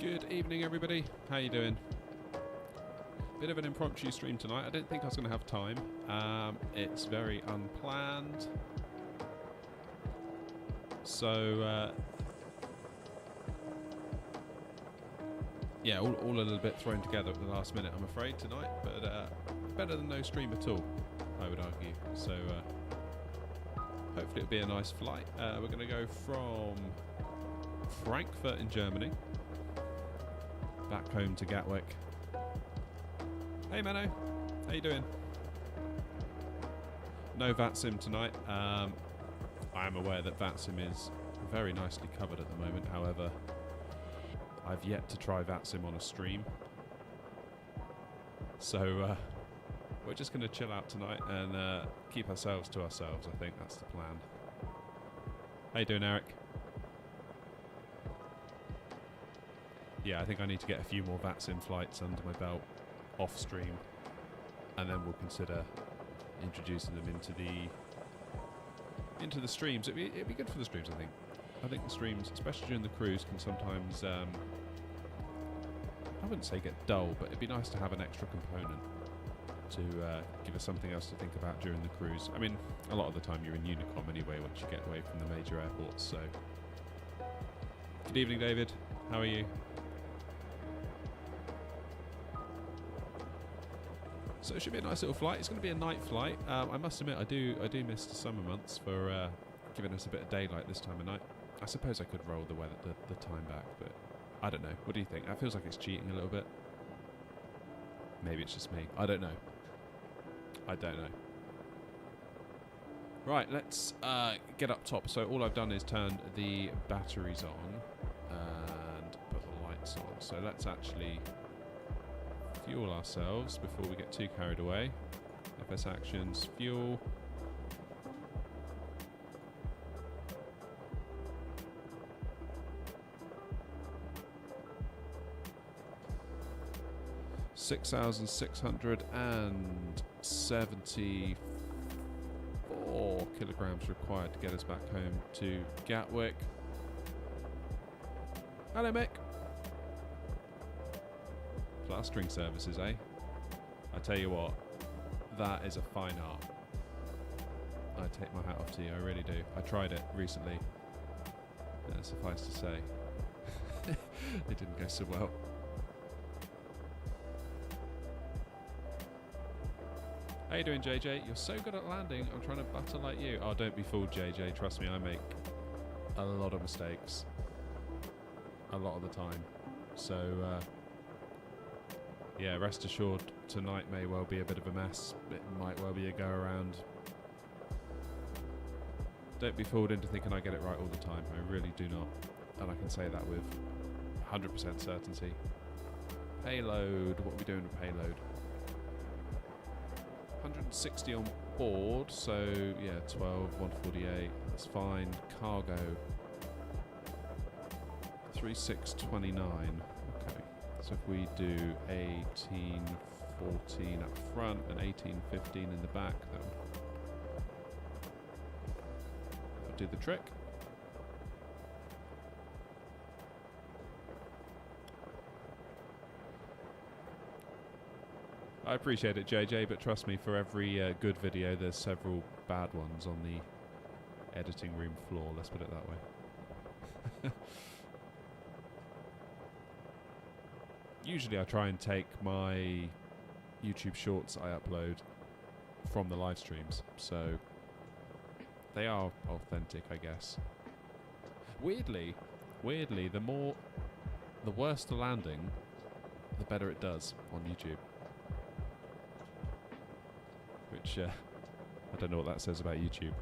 Good evening, everybody. How you doing? Bit of an impromptu stream tonight. I didn't think I was going to have time. It's very unplanned. So, yeah, all a little bit thrown together at the last minute, I'm afraid, tonight. But better than no stream at all, I would argue. So, hopefully it'll be a nice flight. We're going to go from Frankfurt in Germany back home to Gatwick. Hey Mano, how you doing? No VATSIM tonight. I am aware that VATSIM is very nicely covered at the moment. However, I've yet to try VATSIM on a stream. So we're just going to chill out tonight and keep ourselves to ourselves. I think that's the plan. How you doing, Eric? Yeah, I think I need to get a few more VATSIM flights under my belt off stream, and then we'll consider introducing them into the streams. It'd be good for the streams, I think. I think the streams, especially during the cruise, can sometimes I wouldn't say get dull, but it'd be nice to have an extra component to give us something else to think about during the cruise. I mean, a lot of the time you're in Unicom anyway once you get away from the major airports. So, good evening, David. How are you? So it should be a nice little flight. It's going to be a night flight. I must admit, I do miss the summer months for giving us a bit of daylight this time of night. I suppose I could roll the time back, but I don't know. What do you think? That feels like it's cheating a little bit. Maybe it's just me. I don't know. I don't know. Right, let's get up top. So all I've done is turned the batteries on and put the lights on. So let's actually fuel ourselves before we get too carried away. FS actions, fuel. $6,674 kilograms required to get us back home to Gatwick. Hello, Mick. Plastering services, eh? I tell you what, that is a fine art. I take my hat off to you, I really do. I tried it recently. Suffice to say, it didn't go so well. How you doing, JJ? You're so good at landing. I'm trying to butter like you. Oh, don't be fooled, JJ. Trust me, I make a lot of mistakes. A lot of the time. So, yeah, rest assured, tonight may well be a bit of a mess. It might well be a go-around. Don't be fooled into thinking I get it right all the time. I really do not. And I can say that with 100% certainty. Payload. What are we doing with payload? 160 on board, so yeah, 12, 148. That's fine. Cargo. 3629. Okay. So if we do 1814 up front and 1815 in the back, that'll do the trick. I appreciate it, JJ, but trust me, for every good video, there's several bad ones on the editing room floor, let's put it that way. Usually I try and take my YouTube shorts I upload from the live streams, so they are authentic, I guess. Weirdly, the worse the landing, the better it does on YouTube. Which, I don't know what that says about YouTube.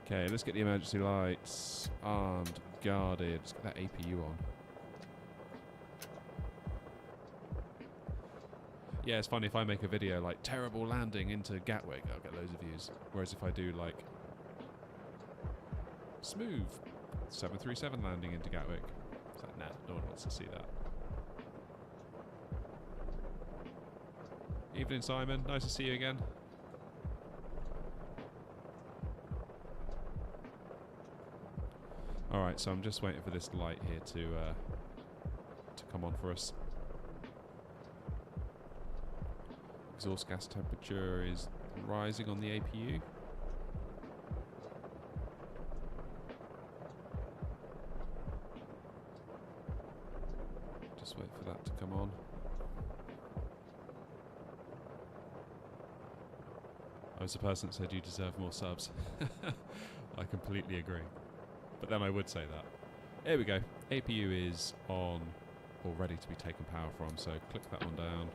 Okay, let's get the emergency lights armed, guarded. Let's get that APU on. Yeah, it's funny if I make a video like terrible landing into Gatwick, I'll get loads of views. Whereas if I do like smooth 737 landing into Gatwick, it's like, nah, no one wants to see that. Evening, Simon. Nice to see you again. Alright, so I'm just waiting for this light here to come on for us. Exhaust gas temperature is rising on the APU. Just wait for that to come on. I was the person that said you deserve more subs. I completely agree. But then I would say that. There we go. APU is on or ready to be taken power from, so click that one down.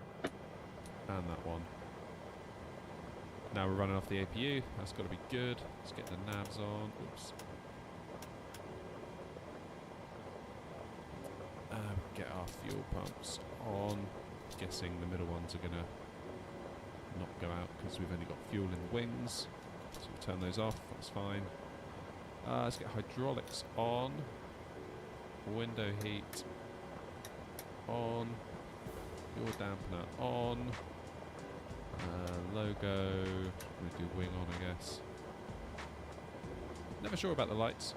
And that one. Now we're running off the APU. That's got to be good. Let's get the navs on. Oops. Get our fuel pumps on. Guessing the middle ones are going to not go out because we've only got fuel in the wings. So we'll turn those off. That's fine. Let's get hydraulics on. Window heat on. Fuel dampener on. Logo. I'm going to do wing on, I guess. Never sure about the lights.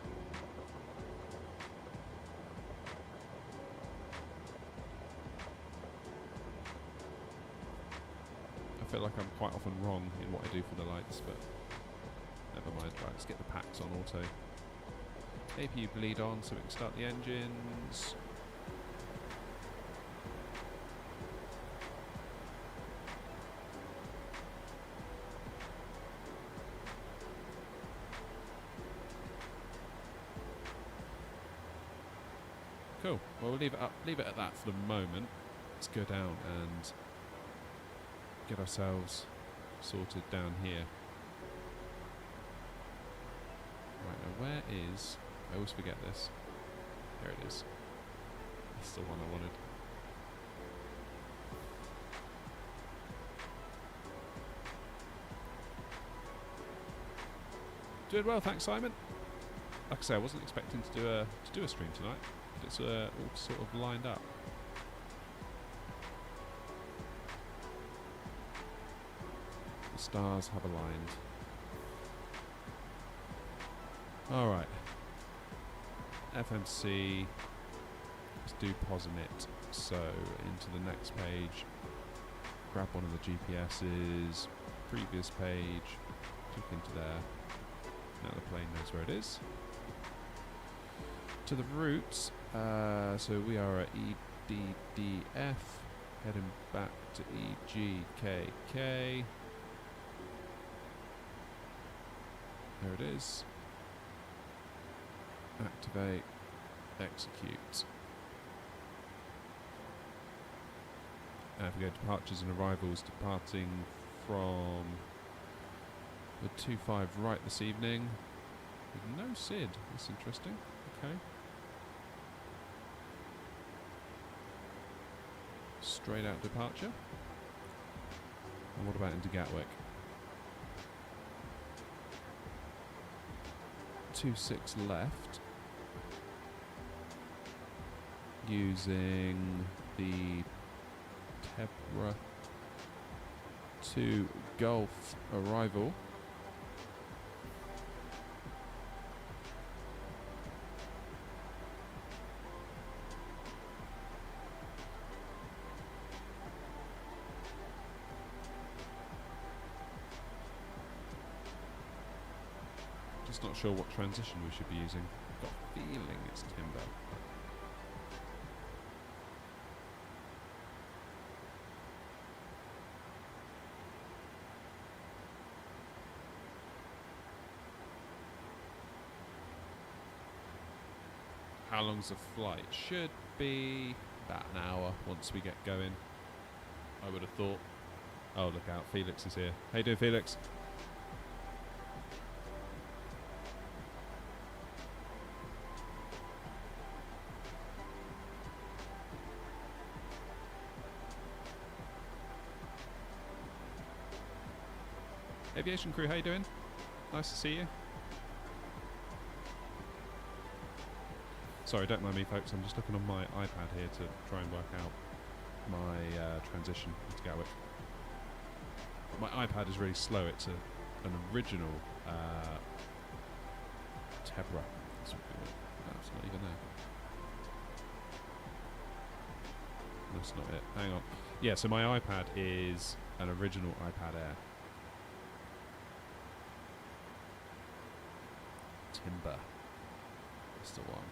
I feel like I'm quite often wrong in what I do for the lights, but never mind. Right, let's get the packs on auto. APU bleed on so we can start the engines. Cool. Well, we'll leave it at that for the moment. Let's go down and get ourselves sorted down here. Right, now where is... I always forget this. There it is. That's the one I wanted. Doing well, thanks, Simon. Like I say, I wasn't expecting to do a stream tonight, but it's all sort of lined up. The stars have aligned. All right. FMC. Let's do Posimit. So into the next page. Grab one of the GPSs. Previous page. Click into there. Now the plane knows where it is. To the routes. So we are at EDDF. Heading back to EGKK. There it is. Activate. Execute. If we go departures and arrivals, departing from the 25 right this evening with no SID. That's interesting. Okay. Straight out departure. And what about into Gatwick? 26 left. Using the Tebra to Gulf arrival. Just not sure what transition we should be using. Got a feeling it's timber. How long's the flight? Should be about an hour once we get going, I would have thought. Oh, look out, Felix is here. How you doing, Felix? Aviation crew, how you doing? Nice to see you. Sorry, don't mind me, folks. I'm just looking on my iPad here to try and work out my transition into Gatwick. My iPad is really slow. It's an original Tebra. That's what we want. Oh, it's not even there. That's not it. Hang on. Yeah, so my iPad is an original iPad Air. Timber. That's the one.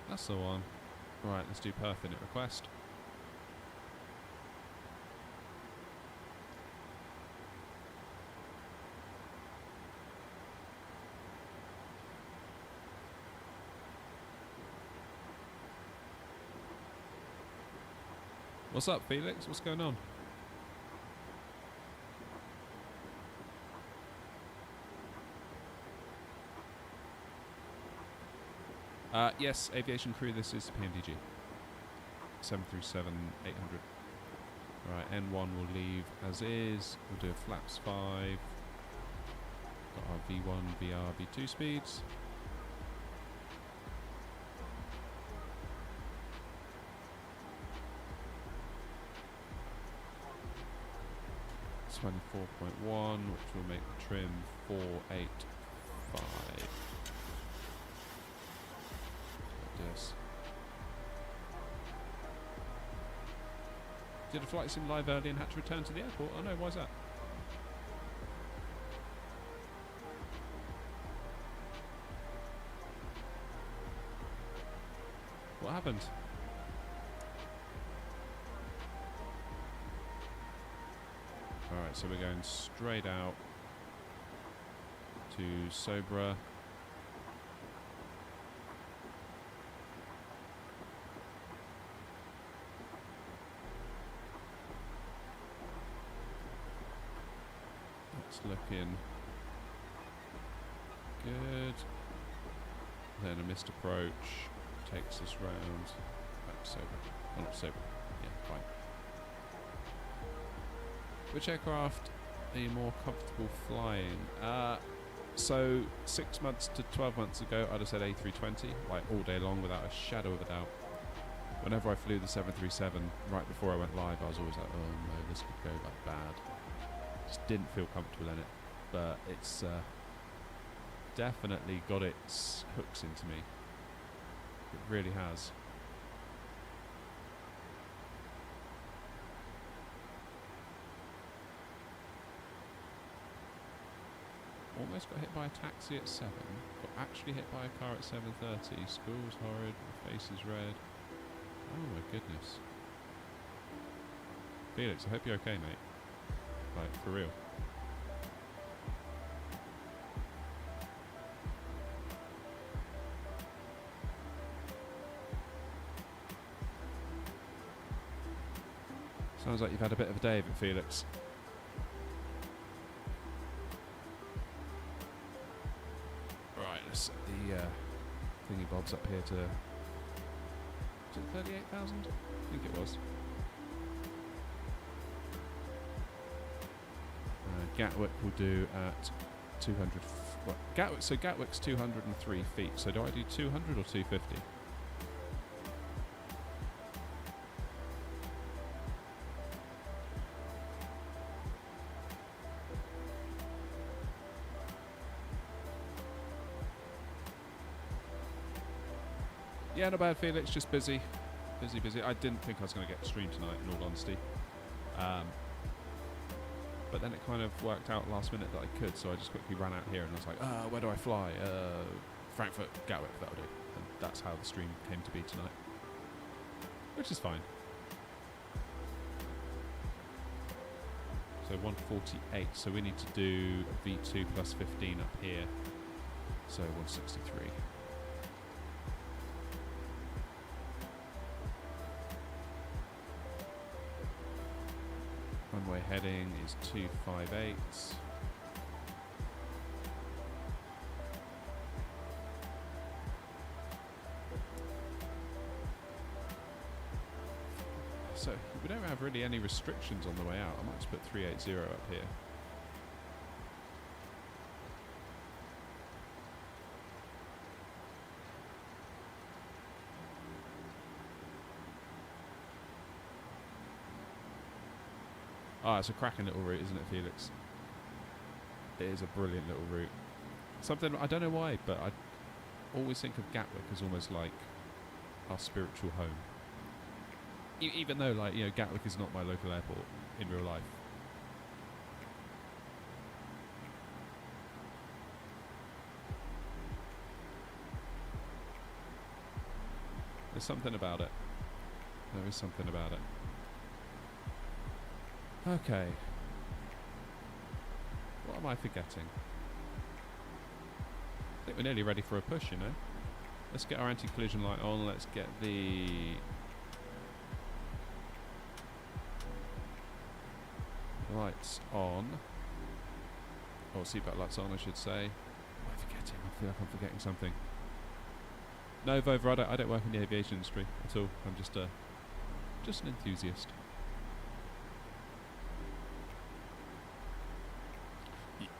That's the one. Right, let's do perf init request. What's up, Felix? What's going on? Yes, aviation crew, this is PMDG. 737-800. Right, N1 will leave as is. We'll do a flaps 5. Got our V1, VR, V2 speeds. It's 24.1, which will make the trim 485. This. Did a flight sim live early and had to return to the airport? Oh no, why is that? What happened? Alright, so we're going straight out to Sobra. That's looking good. Then a missed approach takes us round back to Sobra. Oh, not Sobra. Yeah, fine. Which aircraft are you more comfortable flying? So 6 months to 12 months ago, I'd have said A320, like all day long without a shadow of a doubt. Whenever I flew the 737, right before I went live, I was always like, oh no, this could go like bad. Just didn't feel comfortable in it. But it's definitely got its hooks into me. It really has. Almost got hit by a taxi at 7. Got actually hit by a car at 7:30. School's horrid. My face is red. Oh my goodness. Felix, I hope you're okay, mate. Like, for real. Sounds like you've had a bit of a day of it, Felix. Right, let's set the thingy bobs up here to... Was it 38,000? I think it was. Gatwick will do at 200... Well, Gatwick's 203 feet, so do I do 200 or 250? Yeah, not bad, Felix. Just busy. Busy. I didn't think I was going to get to stream tonight, in all honesty. But then it kind of worked out last minute that I could, so I just quickly ran out here and I was like, where do I fly? Frankfurt, Gatwick, that'll do. And that's how the stream came to be tonight. Which is fine. So 148, so we need to do V2 plus 15 up here. So 163. Runway heading is 258. So we don't have really any restrictions on the way out. I might just put 380 up here. Ah, it's a cracking little route, isn't it, Felix? It is a brilliant little route. Something, I don't know why, but always think of Gatwick as almost like our spiritual home. Even though, like, you know, Gatwick is not my local airport in real life. There's something about it. There is something about it. Okay. What am I forgetting? I think we're nearly ready for a push, you know. Let's get our anti-collision light on. Let's get the lights on. Or seatbelt lights on, I should say. What am I forgetting? I feel like I'm forgetting something. No, Vover, I don't work in the aviation industry at all. I'm just an enthusiast.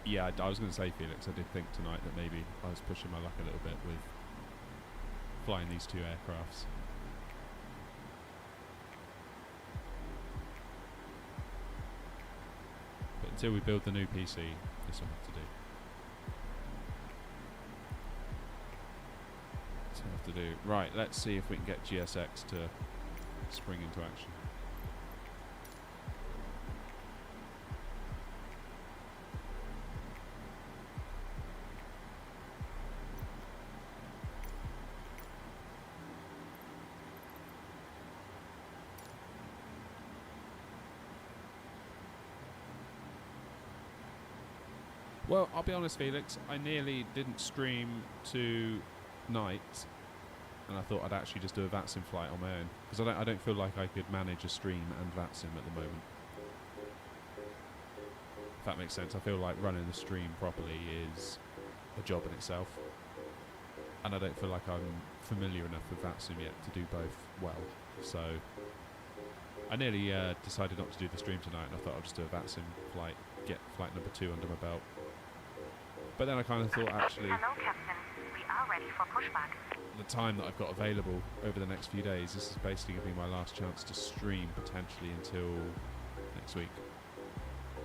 Yeah, I was going to say, Felix, I did think tonight that maybe I was pushing my luck a little bit with flying these two aircrafts. But until we build the new PC, this will have to do. This will have to do. Right, let's see if we can get GSX to spring into action. Well, I'll be honest, Felix, I nearly didn't stream tonight, and I thought I'd actually just do a VATSIM flight on my own, because I don't feel like I could manage a stream and VATSIM at the moment. If that makes sense. I feel like running the stream properly is a job in itself, and I don't feel like I'm familiar enough with VATSIM yet to do both well. So I nearly decided not to do the stream tonight, and I thought I'd just do a VATSIM flight, get flight number 2 under my belt. But then I kind of thought, actually, hello, Captain. We are ready for pushback. The time that I've got available over the next few days, this is basically going to be my last chance to stream potentially until next week.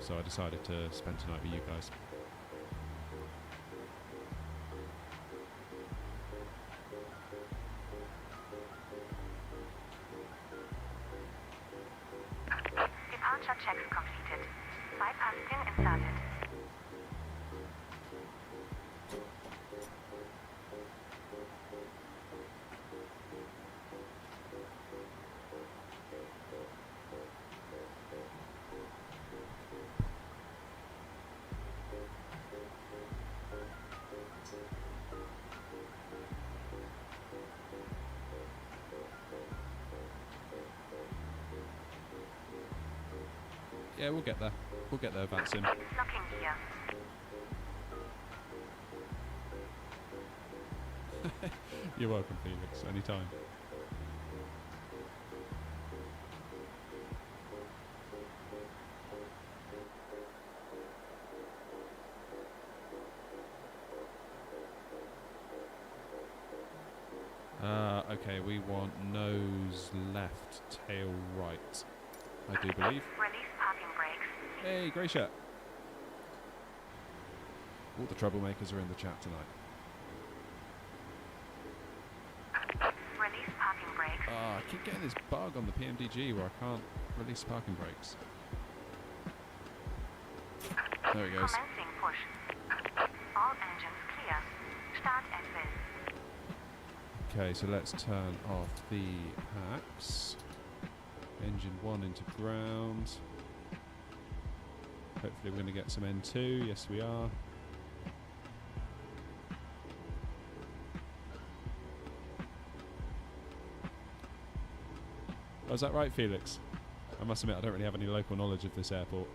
So I decided to spend tonight with you guys. Departure checks completed. Bypass pin inserted. Yeah, we'll get there. We'll get there, VATSIM. Locking here. You're welcome, Felix. Anytime. Okay, we want nose left, tail right, I do believe. Release parking brakes. Hey, Gracia. All the troublemakers are in the chat tonight. Release parking brakes. I keep getting this bug on the PMDG where I can't release parking brakes. There it goes. Commencing push. All engines clear. Start at will. Okay, so let's turn off the hacks. Engine 1 into ground. Hopefully we're going to get some N2. Yes, we are. Oh, is that right, Felix? I must admit, I don't really have any local knowledge of this airport.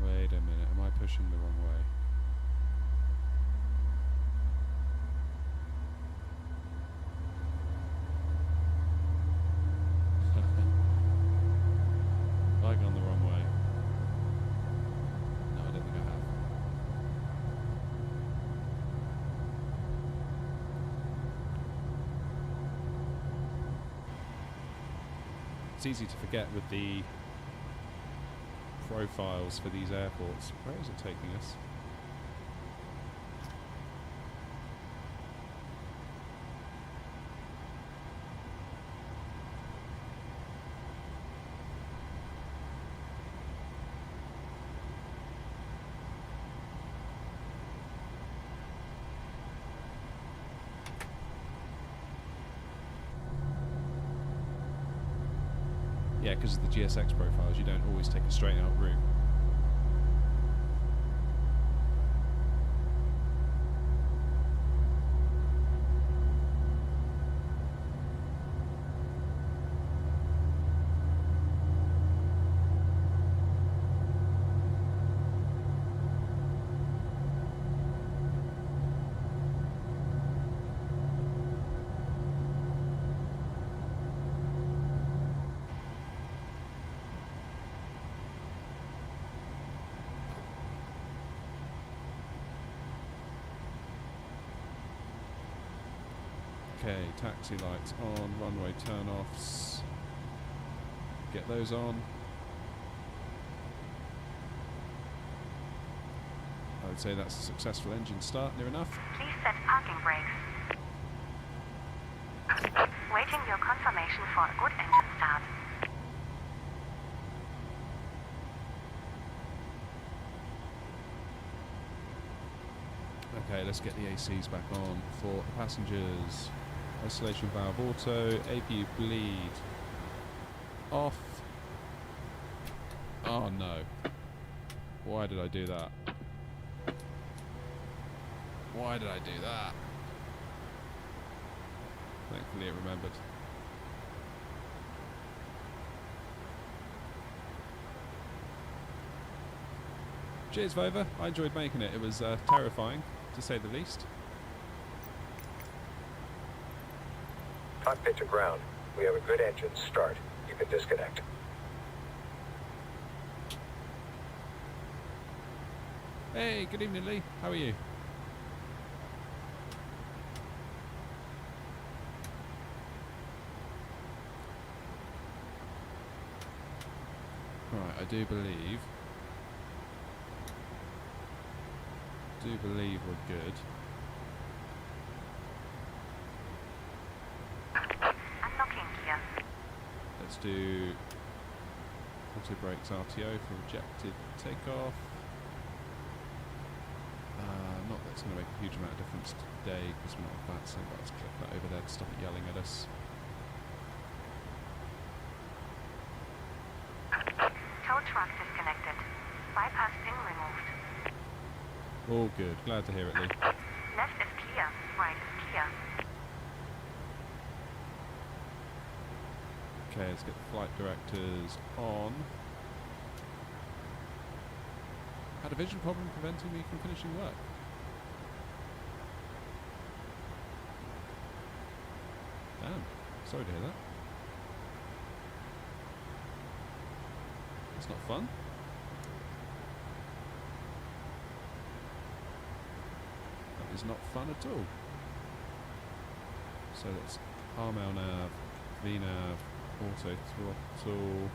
Wait a minute, am I pushing the wrong way? Have I gone the wrong way? No, I don't think I have. It's easy to forget with the profiles for these airports. Where is it taking us? Yeah, because of the GSX profiles, you don't always take a straight out route. Okay, taxi lights on, runway turn-offs. Get those on. I would say that's a successful engine start, near enough. Please set parking brakes. Waiting your confirmation for a good engine start. Okay, let's get the ACs back on for passengers. Isolation valve auto, APU bleed off. Oh no. Why did I do that? Why did I do that? Thankfully it remembered. Cheers, Vova. I enjoyed making it. It was terrifying, to say the least. Cockpit to ground. We have a good engine start. You can disconnect. Hey, good evening, Lee. How are you? Right, I do believe we're good. Unlocking gear. Let's do auto brakes RTO for rejected takeoff. Not that it's going to make a huge amount of difference today because we're not that, so let's click that over there to stop it yelling at us. Tow truck disconnected. Bypass pin removed. All good. Glad to hear it, Lee. Left is clear. Right is clear. Okay, let's get the flight directors on. Had a vision problem preventing me from finishing work. Damn. Sorry to hear that. It's not fun. That is not fun at all. So that's RML nav, VNav, auto throttle.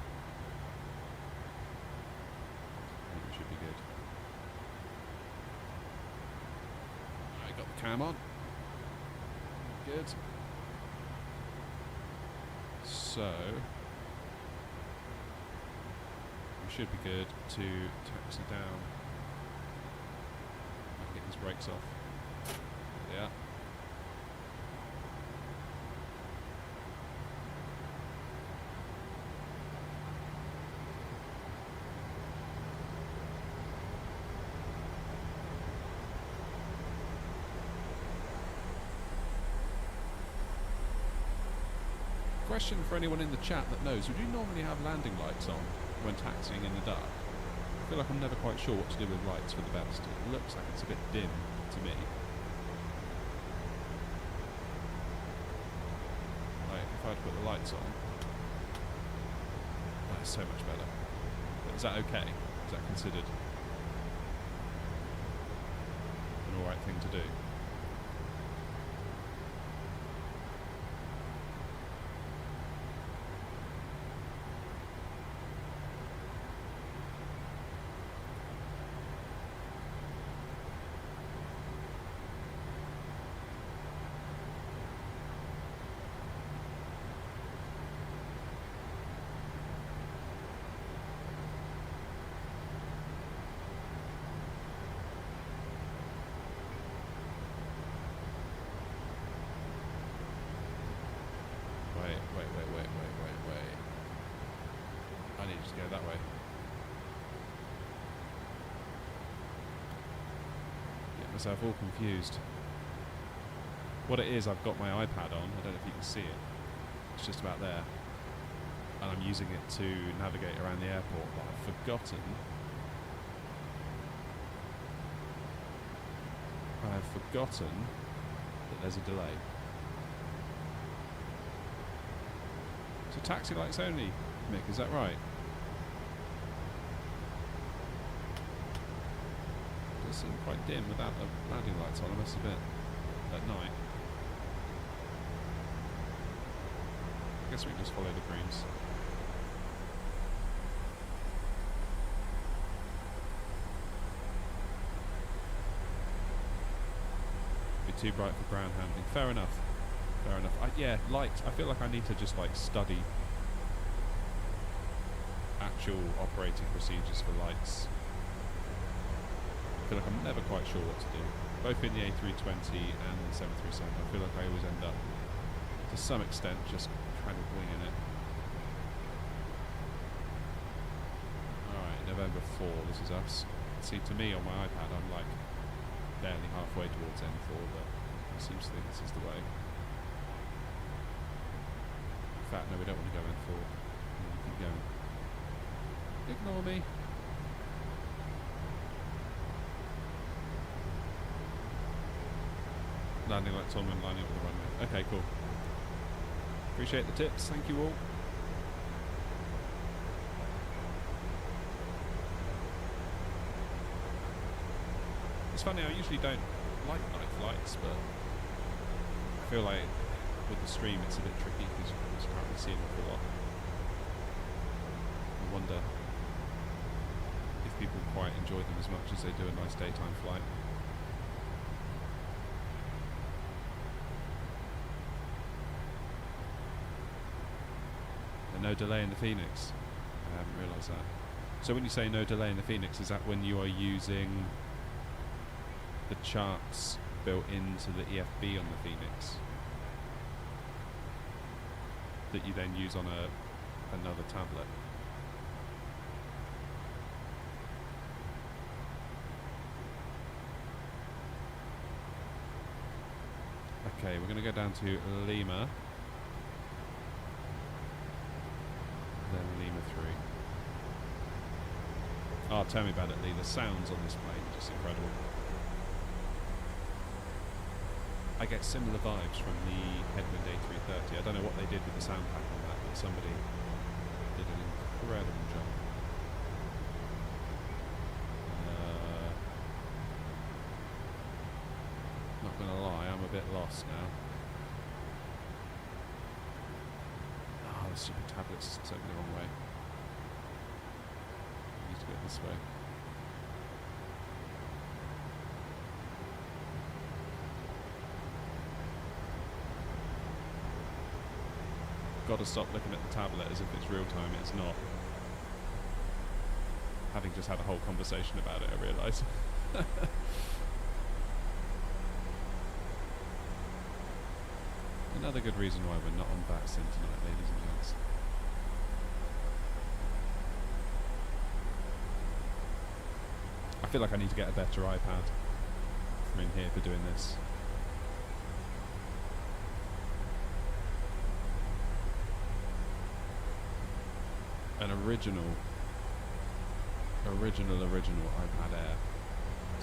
I think we should be good. I got the cam on. Good. So we should be good to taxi down. I can get these brakes off. Yeah. Question for anyone in the chat that knows, would you normally have landing lights on when taxiing in the dark? I feel like I'm never quite sure what to do with lights for the best. It looks like it's a bit dim to me. Like, if I had to put the lights on, that's so much better. But is that okay? Is that considered an alright thing to do? go that way. Get myself all confused. What it is, I've got my iPad on. I don't know if you can see it. It's just about there. And I'm using it to navigate around the airport, but I've forgotten. That there's a delay. So taxi lights only, Mick, is that right? It does seem quite dim without the landing lights on, I must admit, at night. I guess we can just follow the greens. Too bright for ground handling. Fair enough. Fair enough. Yeah, lights. I feel like I need to just like study actual operating procedures for lights. I feel like I'm never quite sure what to do. Both in the A320 and the 737, I feel like I always end up, to some extent, just kind of winging it. Alright, November 4, this is us. See, to me on my iPad, I'm like barely halfway towards N4, but he seems to think this is the way. In fact, no, we don't want to go N4. We want to keep going. Ignore me. Landing lights on when lining up the runway. Okay, cool. Appreciate the tips. Thank you all. It's funny, I usually don't like night flights, but I feel like with the stream it's a bit tricky because you can't really see an awful lot. I wonder if people quite enjoy them as much as they do a nice daytime flight. And no delay in the Phoenix. I haven't realised that. So when you say no delay in the Phoenix, is that when you are using the charts built into the EFB on the Phoenix that you then use on another tablet? Okay, we're going to go down to Lima, then Lima 3. Oh, tell me about it, Lee. The sounds on this plane are just incredible. I get similar vibes from the Headwind A330. I don't know what they did with the sound pack on that, but somebody did an incredible job. Not gonna lie, I'm a bit lost now. Oh, the stupid tablet's took me the wrong way. I need to go this way. Got to stop looking at the tablet as if it's real time. It's not. Having just had a whole conversation about it, I realise. Another good reason why we're not on VATSIM tonight, ladies and gents. I feel like I need to get a better iPad from in here for doing this. An original iPad Air.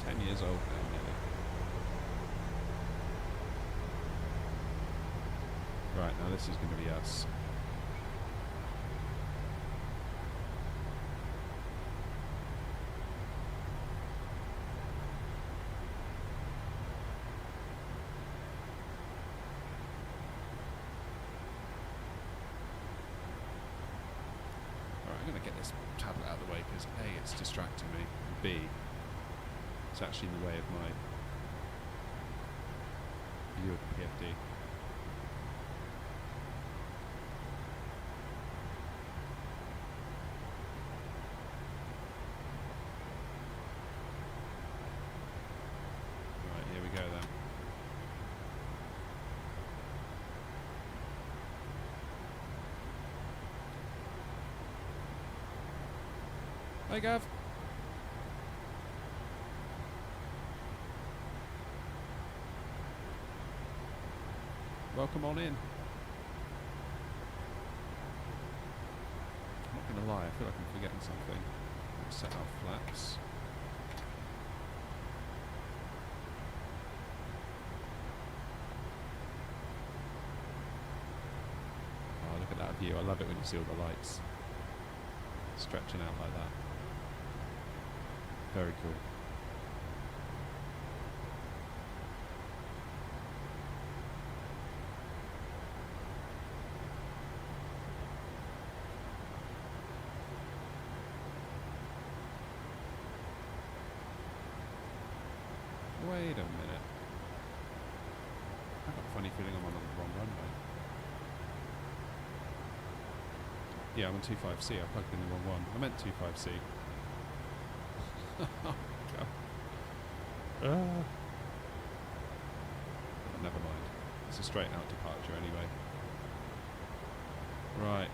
10 years old now, nearly. Right, now this is going to be us. I'm going to get this tablet out of the way because A, it's distracting me, and B, it's actually in the way of my view of the PFD. Right, here we go then. Hi, Gav. Welcome on in. I'm not going to lie, I feel like I'm forgetting something. Let's set our flaps. Oh, look at that view. I love it when you see all the lights stretching out like that. Very cool. Wait a minute. I've got a funny feeling I'm on the wrong runway. Yeah, I'm on 25C. I plugged in the wrong one. I meant 25C. Oh, God. Never mind. It's a straight out departure anyway. Right.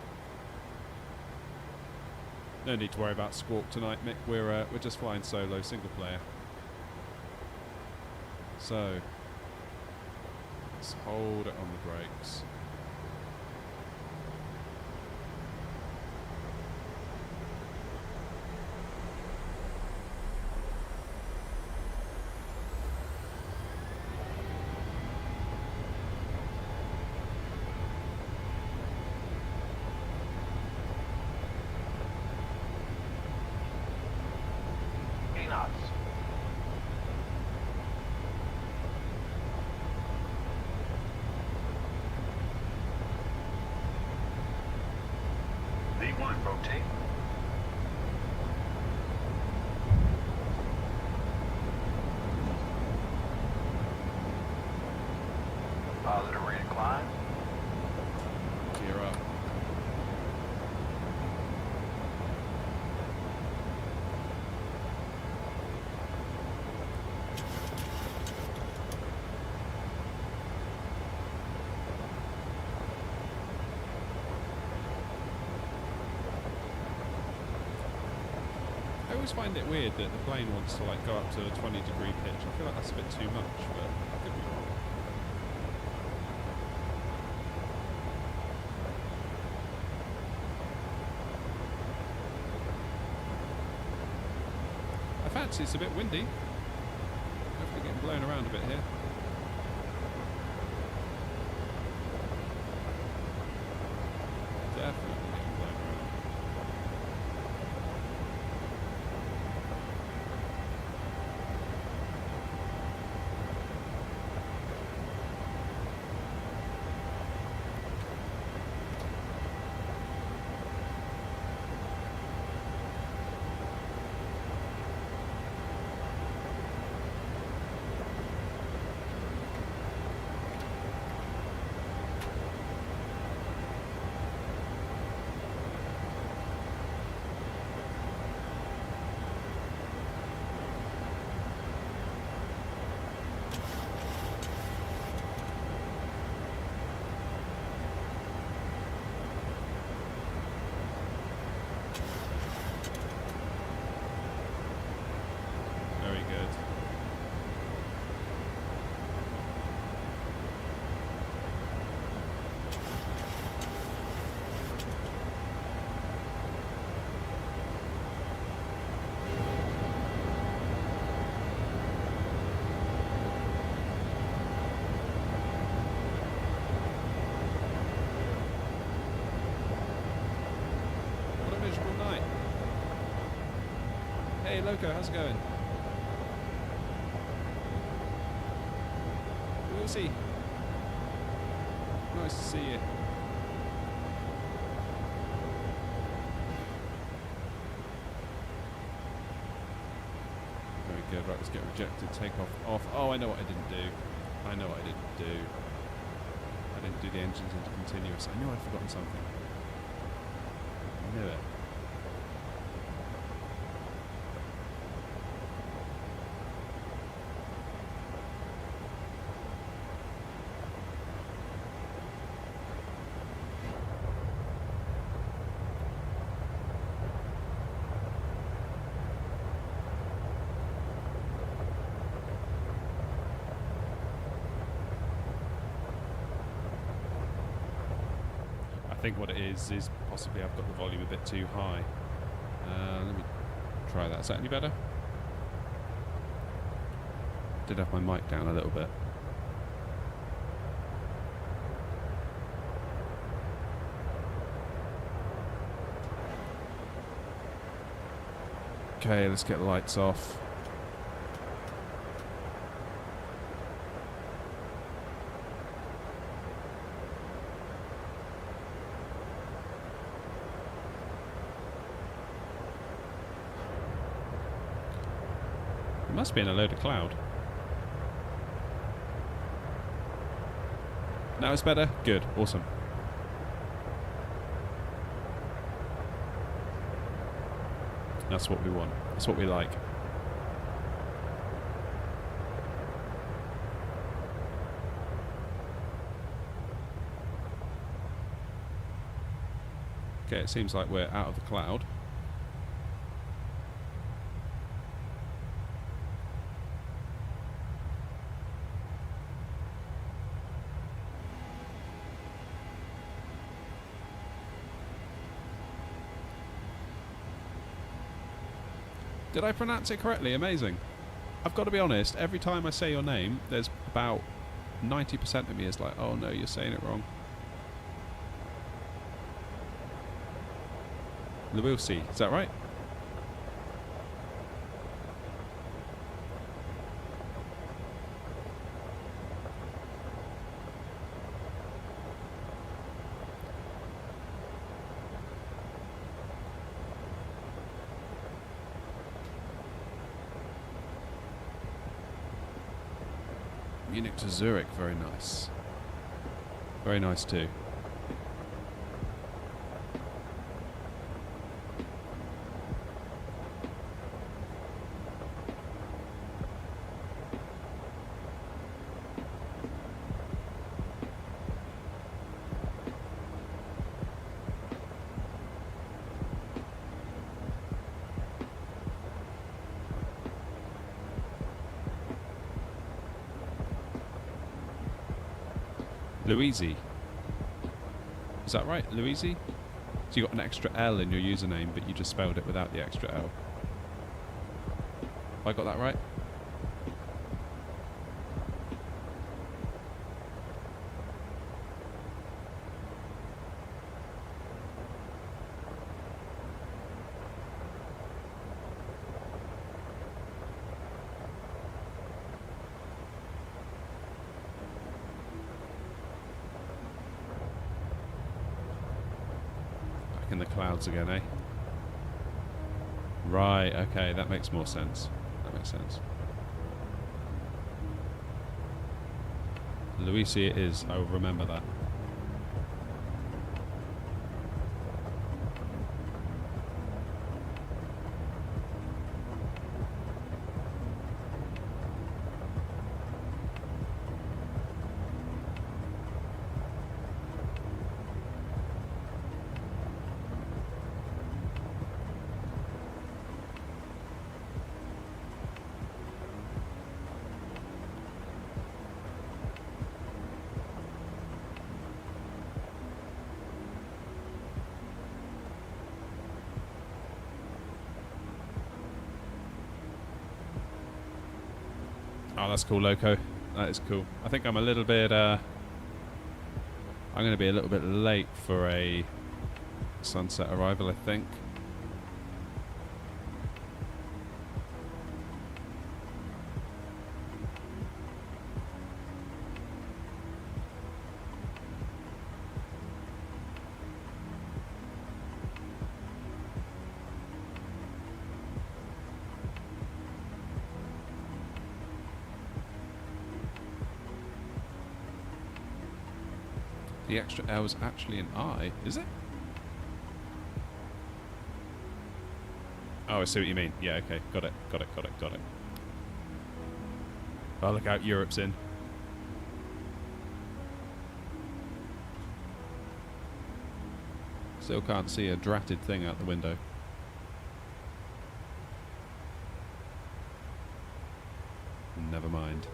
No need to worry about squawk tonight, Mick. We're just flying solo, single player. So, let's hold it on the brakes. Rotate. Positive reincline. Gear up. I always find it weird that the plane wants to like go up to a 20-degree pitch. I feel like that's a bit too much, but I could be wrong. I fancy it's a bit windy. Hopefully getting blown around a bit here. Definitely getting blown around. Very good. What a miserable night. Hey Loco, how's it going? We'll see. Nice to see you. Very good. Right, let's get rejected. Take off. Oh, I know what I didn't do. I know what I didn't do. I didn't do the engines into continuous. I knew I'd forgotten something. I knew it. think what it is possibly I've got the volume a bit too high. Let me try that. Is that any better? Did have my mic down a little bit. Okay, let's get the lights off. It must be in a load of cloud. Now it's better? Good, awesome. That's what we want. That's what we like. Okay, it seems like we're out of the cloud. Did I pronounce it correctly? Amazing. I've got to be honest, every time I say your name, there's about 90% of me is like, oh no, you're saying it wrong. Lucy, is that right? Munich to Zurich, very nice. Very nice too. Louisi. Is that right? Louisi? So you got an extra L in your username, but you just spelled it without the extra L. Have I got that right? In the clouds again, eh? Right, okay, that makes more sense. That makes sense. Luisi it is, I will remember that. Oh, that's cool, Loco. That is cool. I think I'm a little bit, I'm going to be a little bit late for a sunset arrival, I think. The extra L is actually an I, is it? Oh, I see what you mean. Yeah, okay. Got it. Oh, look out. Europe's in. Still can't see a dratted thing out the window. Never mind.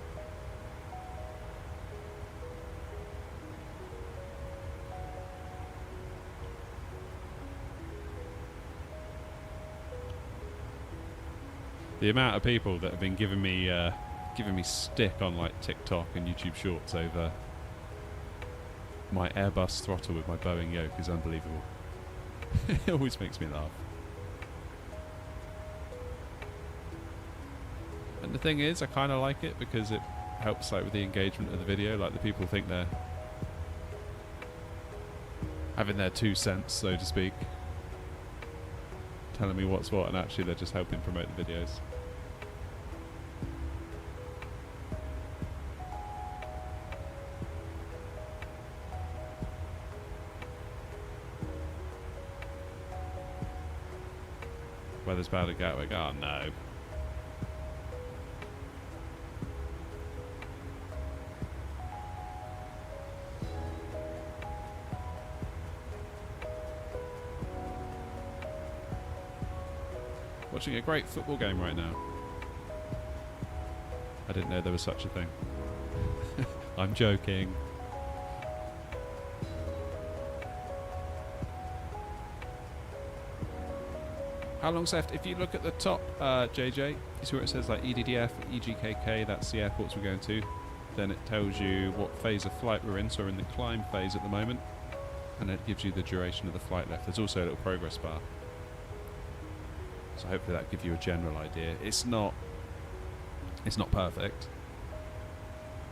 The amount of people that have been giving me stick on like TikTok and YouTube Shorts over my Airbus throttle with my Boeing yoke is unbelievable. It always makes me laugh. And the thing is, I kind of like it because it helps like with the engagement of the video. Like the people think they're having their 2 cents, so to speak, telling me what's what, and actually they're just helping promote the videos. Weather's bad at Gatwick. Oh no. Watching a great football game right now. I didn't know there was such a thing. I'm joking. How long's left? If you look at the top, JJ, you see where it says like EDDF, EGKK, that's the airports we're going to. Then it tells you what phase of flight we're in, so we're in the climb phase at the moment. And it gives you the duration of the flight left. There's also a little progress bar. So hopefully that gives you a general idea. It's not perfect,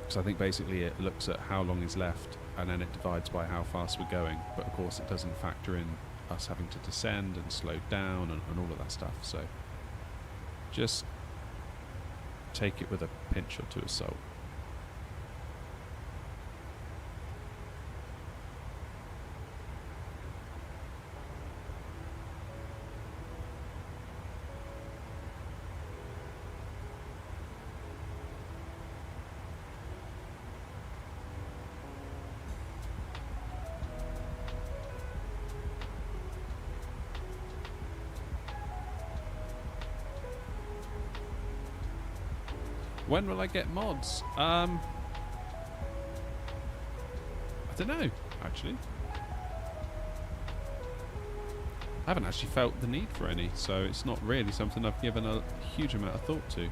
because I think basically it looks at how long is left and then it divides by how fast we're going. But of course it doesn't factor in us having to descend and slow down and all of that stuff. So just take it with a pinch or two of salt. When will I get mods? I don't know, actually. I haven't actually felt the need for any, so it's not really something I've given a huge amount of thought to.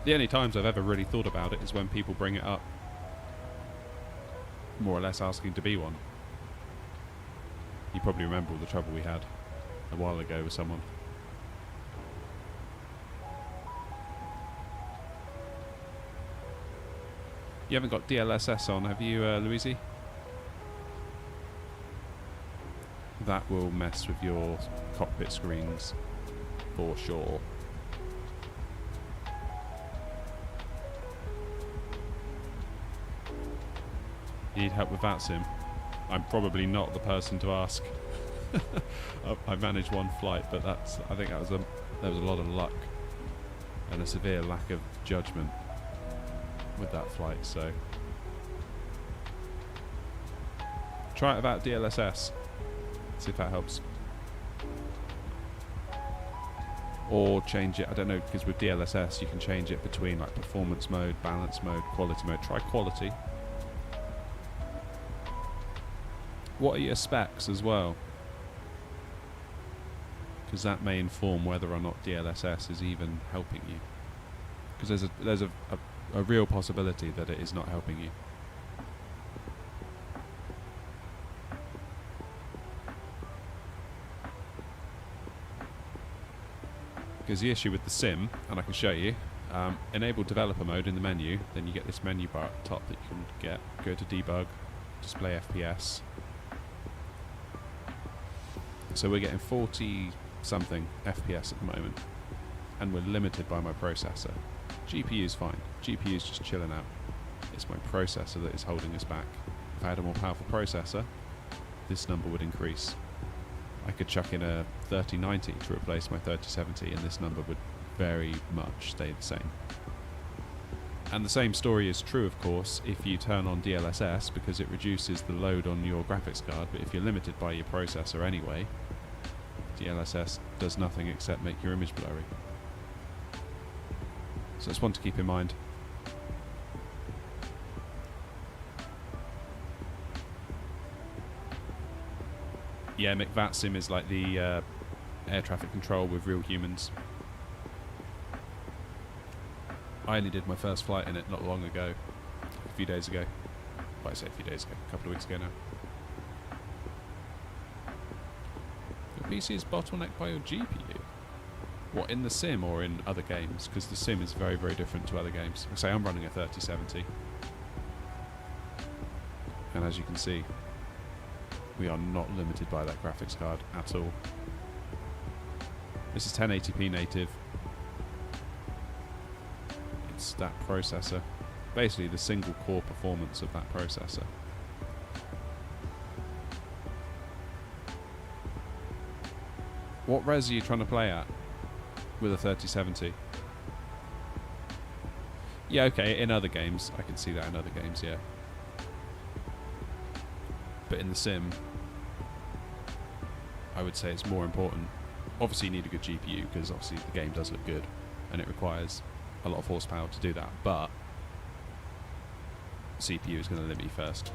The only times I've ever really thought about it is when people bring it up, more or less asking to be one. You probably remember all the trouble we had a while ago with someone. You haven't got DLSS on, have you, Louise? That will mess with your cockpit screens for sure. You need help with that, Sim? I'm probably not the person to ask. I managed one flight, but I think there was a lot of luck and a severe lack of judgment with that flight. So try it about DLSS. See if that helps. Or change it. I don't know, because with DLSS you can change it between like performance mode, balance mode, quality mode. Try quality. What are your specs as well? Because that may inform whether or not DLSS is even helping you. Because there's a real possibility that it is not helping you. Because the issue with the sim, and I can show you, enable developer mode in the menu, then you get this menu bar at the top that you can get. Go to debug, display FPS. So we're getting 40 something FPS at the moment, and we're limited by my processor. GPU's fine. GPU's just chilling out. It's my processor that is holding us back. If I had a more powerful processor, this number would increase. I could chuck in a 3090 to replace my 3070, and this number would very much stay the same. And the same story is true, of course, if you turn on DLSS, because it reduces the load on your graphics card. But if you're limited by your processor anyway, DLSS does nothing except make your image blurry. So it's one to keep in mind. Yeah, McVatSim is like the air traffic control with real humans. I only did my first flight in it not long ago, a few days ago. Well, I say a few days ago, a couple of weeks ago now. Your PC is bottlenecked by your GPU? What, in the sim or in other games? Because the sim is very, very different to other games. I say I'm running a 3070. And as you can see, we are not limited by that graphics card at all. This is 1080p native. It's that processor. Basically the single core performance of that processor. What res are you trying to play at with a 3070? Yeah, okay, in other games. I can see that in other games, yeah. But in the sim, I would say it's more important. Obviously you need a good GPU because obviously the game does look good and it requires a lot of horsepower to do that, but CPU is going to limit you first.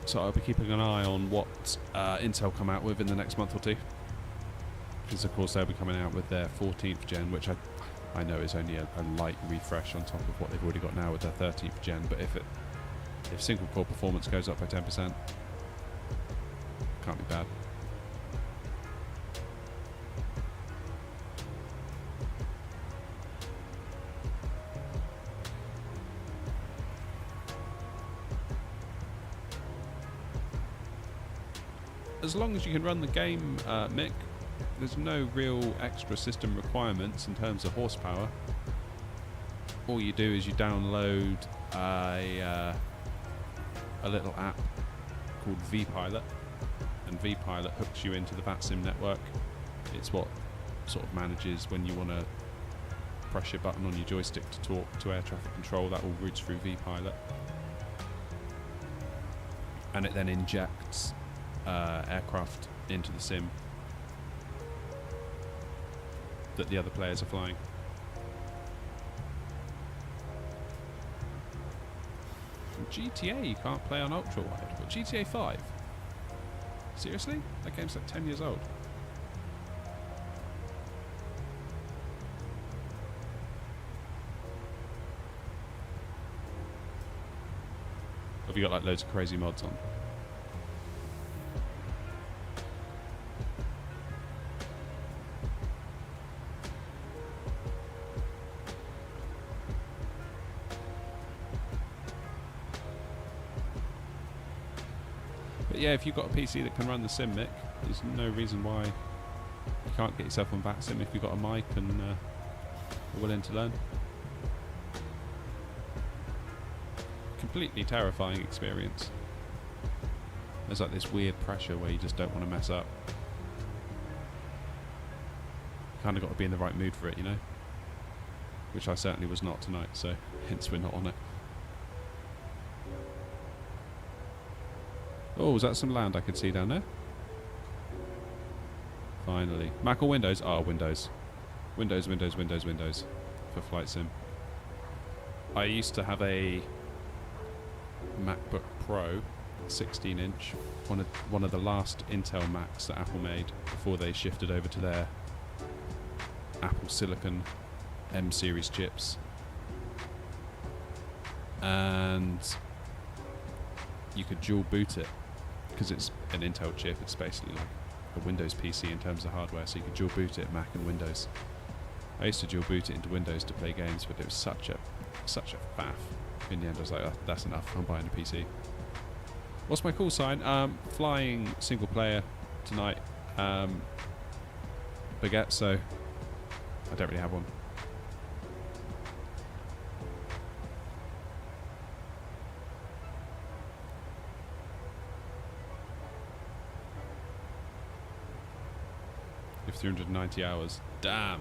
So I'll be keeping an eye on what Intel come out with in the next month or two, because of course they'll be coming out with their 14th gen, which I know is only a light refresh on top of what they've already got now with their 13th gen, but if single core performance goes up by 10%, can't be bad. As long as you can run the game, Mick, there's no real extra system requirements in terms of horsepower. All you do is you download a little app called vPilot, and vPilot hooks you into the VATSIM network. It's what sort of manages when you want to press your button on your joystick to talk to air traffic control. That all routes through vPilot, and it then injects aircraft into the sim that the other players are flying. GTA you can't play on ultra wide, but GTA 5? Seriously? That game's like 10 years old. Have you got like loads of crazy mods on? Yeah, if you've got a PC that can run the sim, Mick, there's no reason why you can't get yourself on VATSIM if you've got a mic and are willing to learn. Completely terrifying experience. There's like this weird pressure where you just don't want to mess up. Kind of got to be in the right mood for it, you know? Which I certainly was not tonight, so hence we're not on it. Oh, was that some land I could see down there? Finally. Mac or Windows? Oh, Windows. Windows for Flight Sim. I used to have a MacBook Pro, 16-inch, one of the last Intel Macs that Apple made before they shifted over to their Apple Silicon M series chips. And you could dual boot it. Because it's an Intel chip, it's basically like a Windows PC in terms of hardware, so you can dual boot it Mac and Windows. I used to dual boot it into Windows to play games, but it was such a faff. In the end I was like, oh, that's enough, I'm buying a PC. What's my call sign? Flying single player tonight, baguette, so I don't really have one. If 390 hours. Damn.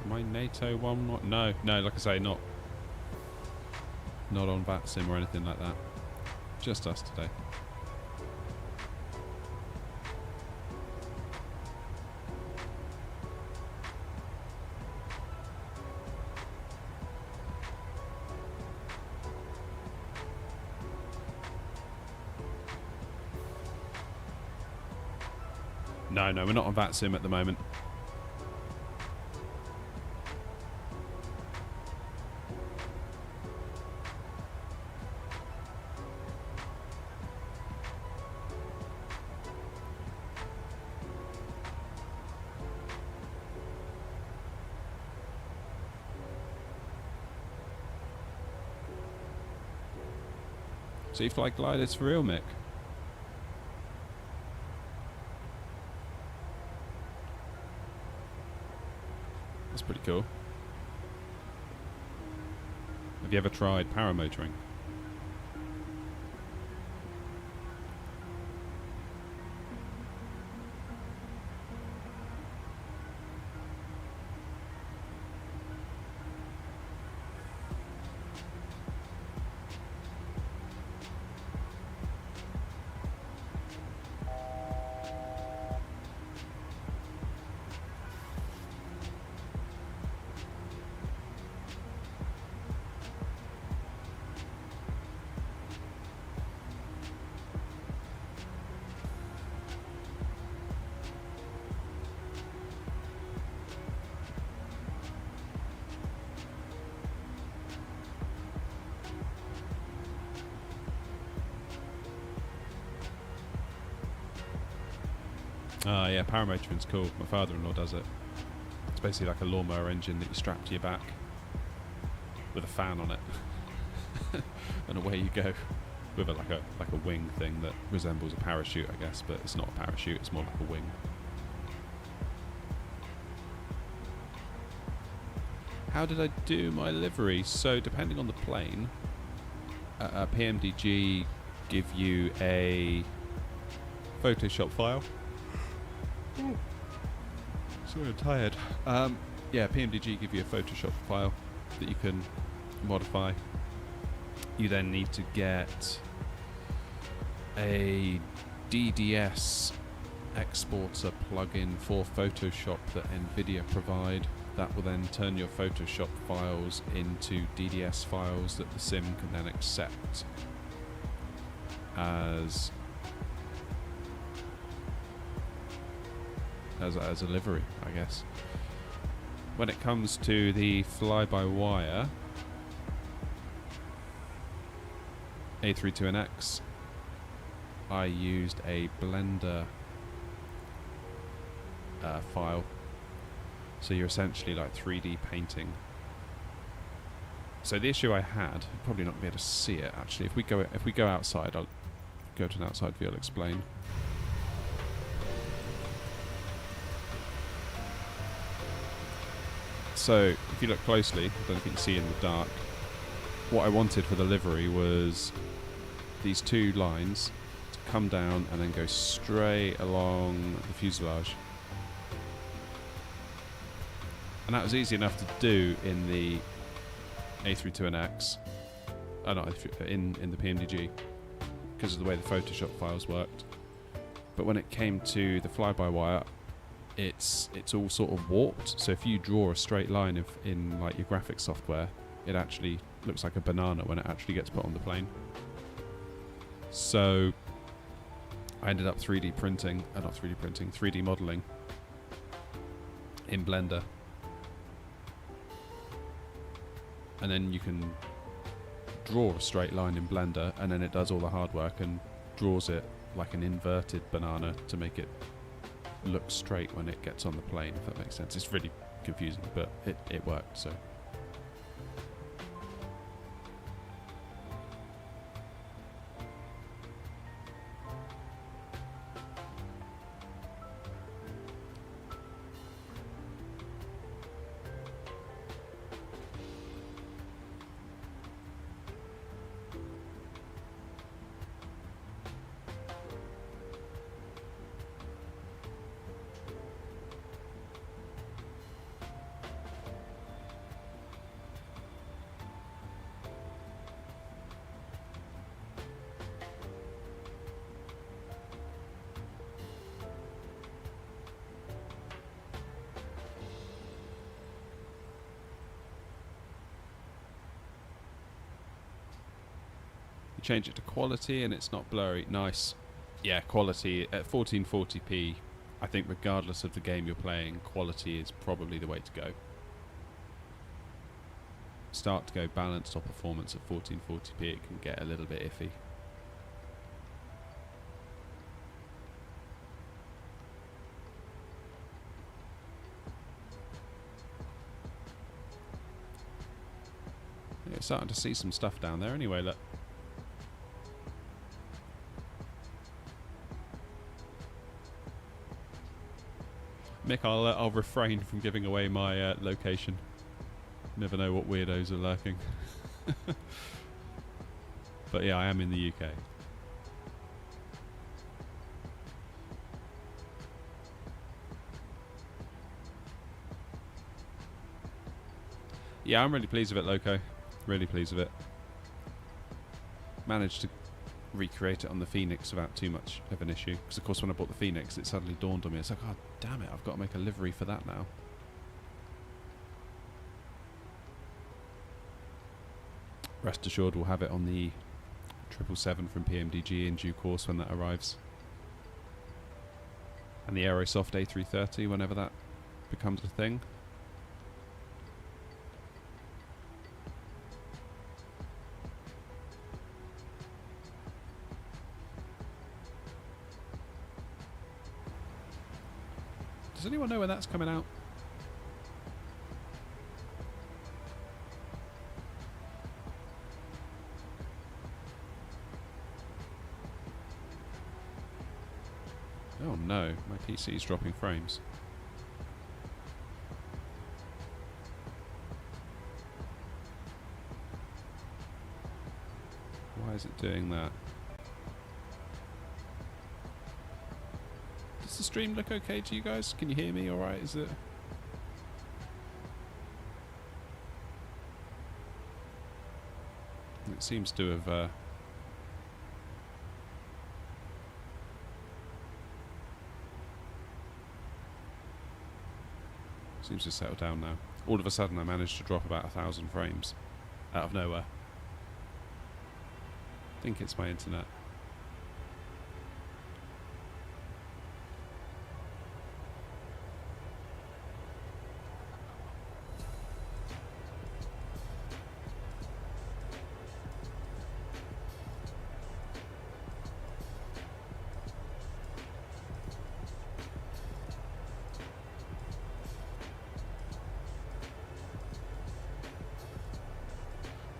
Am I NATO one? No, like I say, not on VATSIM or anything like that. Just us today. No, we're not on VATSIM at the moment. So you fly gliders for real, Mick? That's pretty cool. Have you ever tried paramotoring? Ah, yeah, paramotoring's cool. My father-in-law does it. It's basically like a lawnmower engine that you strap to your back with a fan on it, and away you go with like a wing thing that resembles a parachute, I guess, but it's not a parachute. It's more like a wing. How did I do my livery? So depending on the plane, PMDG give you a Photoshop file. Sorry, I'm tired. Yeah, PMDG give you a Photoshop file that you can modify. You then need to get a DDS exporter plugin for Photoshop that Nvidia provide. That will then turn your Photoshop files into DDS files that the sim can then accept as a livery, I guess. When it comes to the fly-by-wire A32NX, I used a Blender file. So you're essentially like 3D painting. So the issue I had, probably not be able to see it actually. If we go outside, I'll go to an outside view. I'll explain. So if you look closely, I don't know if you can see in the dark. What I wanted for the livery was these two lines to come down and then go straight along the fuselage. And that was easy enough to do in the A32NX, in the PMDG, because of the way the Photoshop files worked. But when it came to the fly-by-wire, it's all sort of warped. So if you draw a straight line in like your graphics software, it actually looks like a banana when it actually gets put on the plane. So I ended up 3D modeling in Blender. And then you can draw a straight line in Blender, and then it does all the hard work and draws it like an inverted banana to make it look straight when it gets on the plane, if that makes sense. It's really confusing, but it worked, so. change it to quality and it's not blurry. Nice. Yeah, quality at 1440p. I think regardless of the game you're playing, quality is probably the way to go. Start to go balanced or performance at 1440p, it can get a little bit iffy. Yeah, starting to see some stuff down there anyway, look. Mick, I'll refrain from giving away my location. Never know what weirdos are lurking. But yeah, I am in the UK. Yeah, I'm really pleased with it, Loco. Really pleased with it. Managed to recreate it on the Phoenix without too much of an issue. Because of course when I bought the Phoenix, it suddenly dawned on me. It's like, oh damn it, I've got to make a livery for that now. Rest assured we'll have it on the 777 from PMDG in due course when that arrives. And the Aerosoft A330 whenever that becomes a thing. Does anyone know when that's coming out? Oh no, my PC is dropping frames. Why is it doing that? Does the stream look okay to you guys? Can you hear me alright? Is it? It seems to have seems to settle down now. All of a sudden I managed to drop about 1,000 frames out of nowhere. I think it's my internet.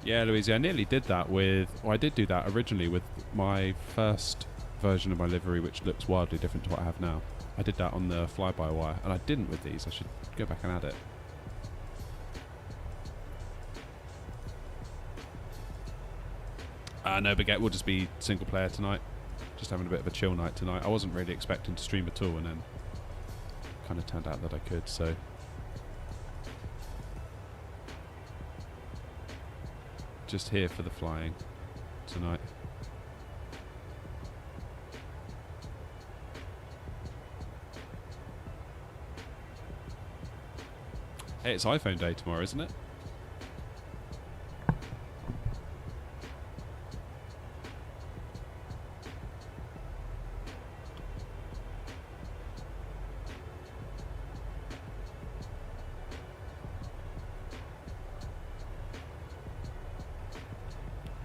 Yeah, Louise, I nearly did that with... Well, I did do that originally with my first version of my livery, which looks wildly different to what I have now. I did that on the fly-by-wire, and I didn't with these. I should go back and add it. No, Baguette will just be single player tonight. Just having a bit of a chill night tonight. I wasn't really expecting to stream at all, and then kind of turned out that I could, so... Just here for the flying tonight. Hey, it's iPhone day tomorrow, isn't it?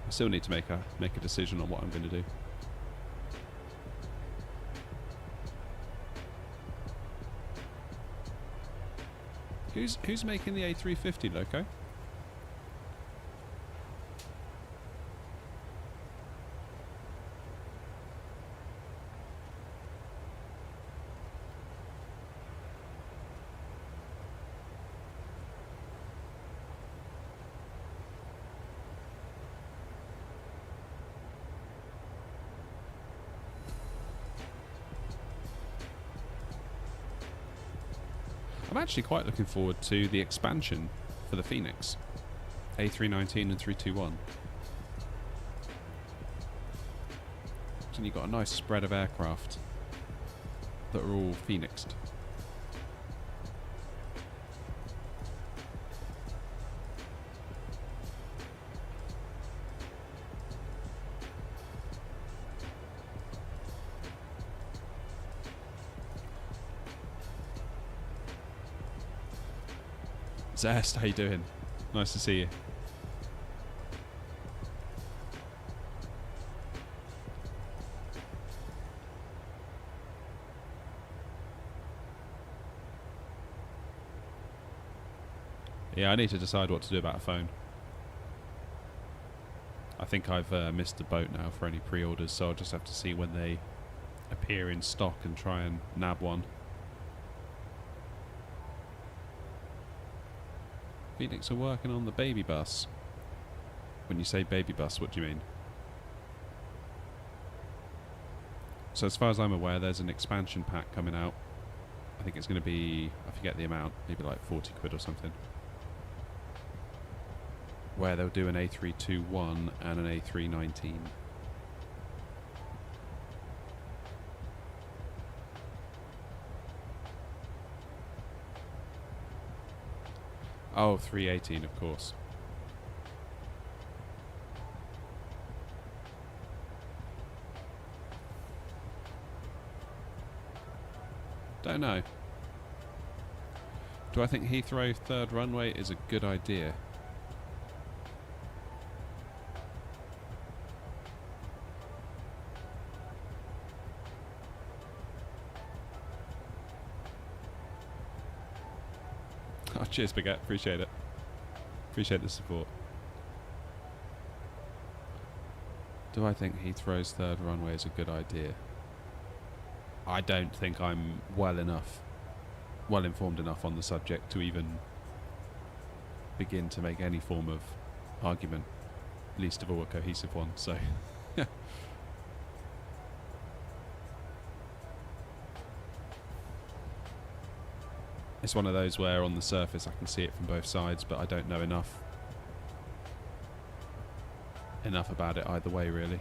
I still need to make a decision on what I'm going to do. Who's making the A350, Loco? I'm actually quite looking forward to the expansion for the Phoenix. A319 and 321. And you've got a nice spread of aircraft that are all Phoenixed. Zest, how you doing? Nice to see you. Yeah, I need to decide what to do about a phone. I think I've missed the boat now for any pre-orders, so I'll just have to see when they appear in stock and try and nab one. Phoenix are working on the baby bus. When you say baby bus, what do you mean? So as far as I'm aware, there's an expansion pack coming out. I think it's going to be, I forget the amount, maybe like 40 quid or something. Where they'll do an A321 and an A319. Oh, 318, of course. Don't know. Do I think Heathrow third runway is a good idea? Oh, cheers, Baguette. Appreciate it. Appreciate the support. Do I think Heathrow's third runway is a good idea? I don't think I'm well informed enough on the subject to even begin to make any form of argument, least of all a cohesive one, so... It's one of those where on the surface I can see it from both sides, but I don't know enough about it either way, really.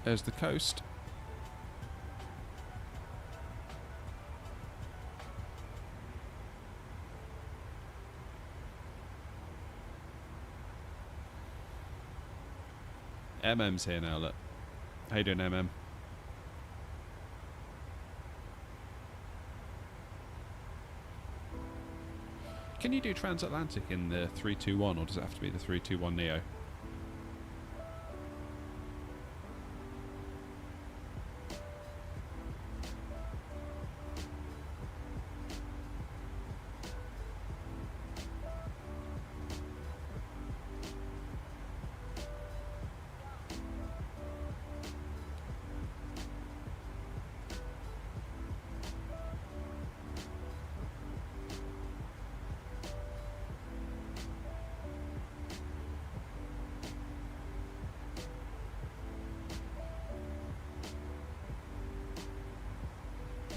There's the coast. MM's here now, look. How you doing, MM? Can you do transatlantic in the 321, or does it have to be the 321 Neo?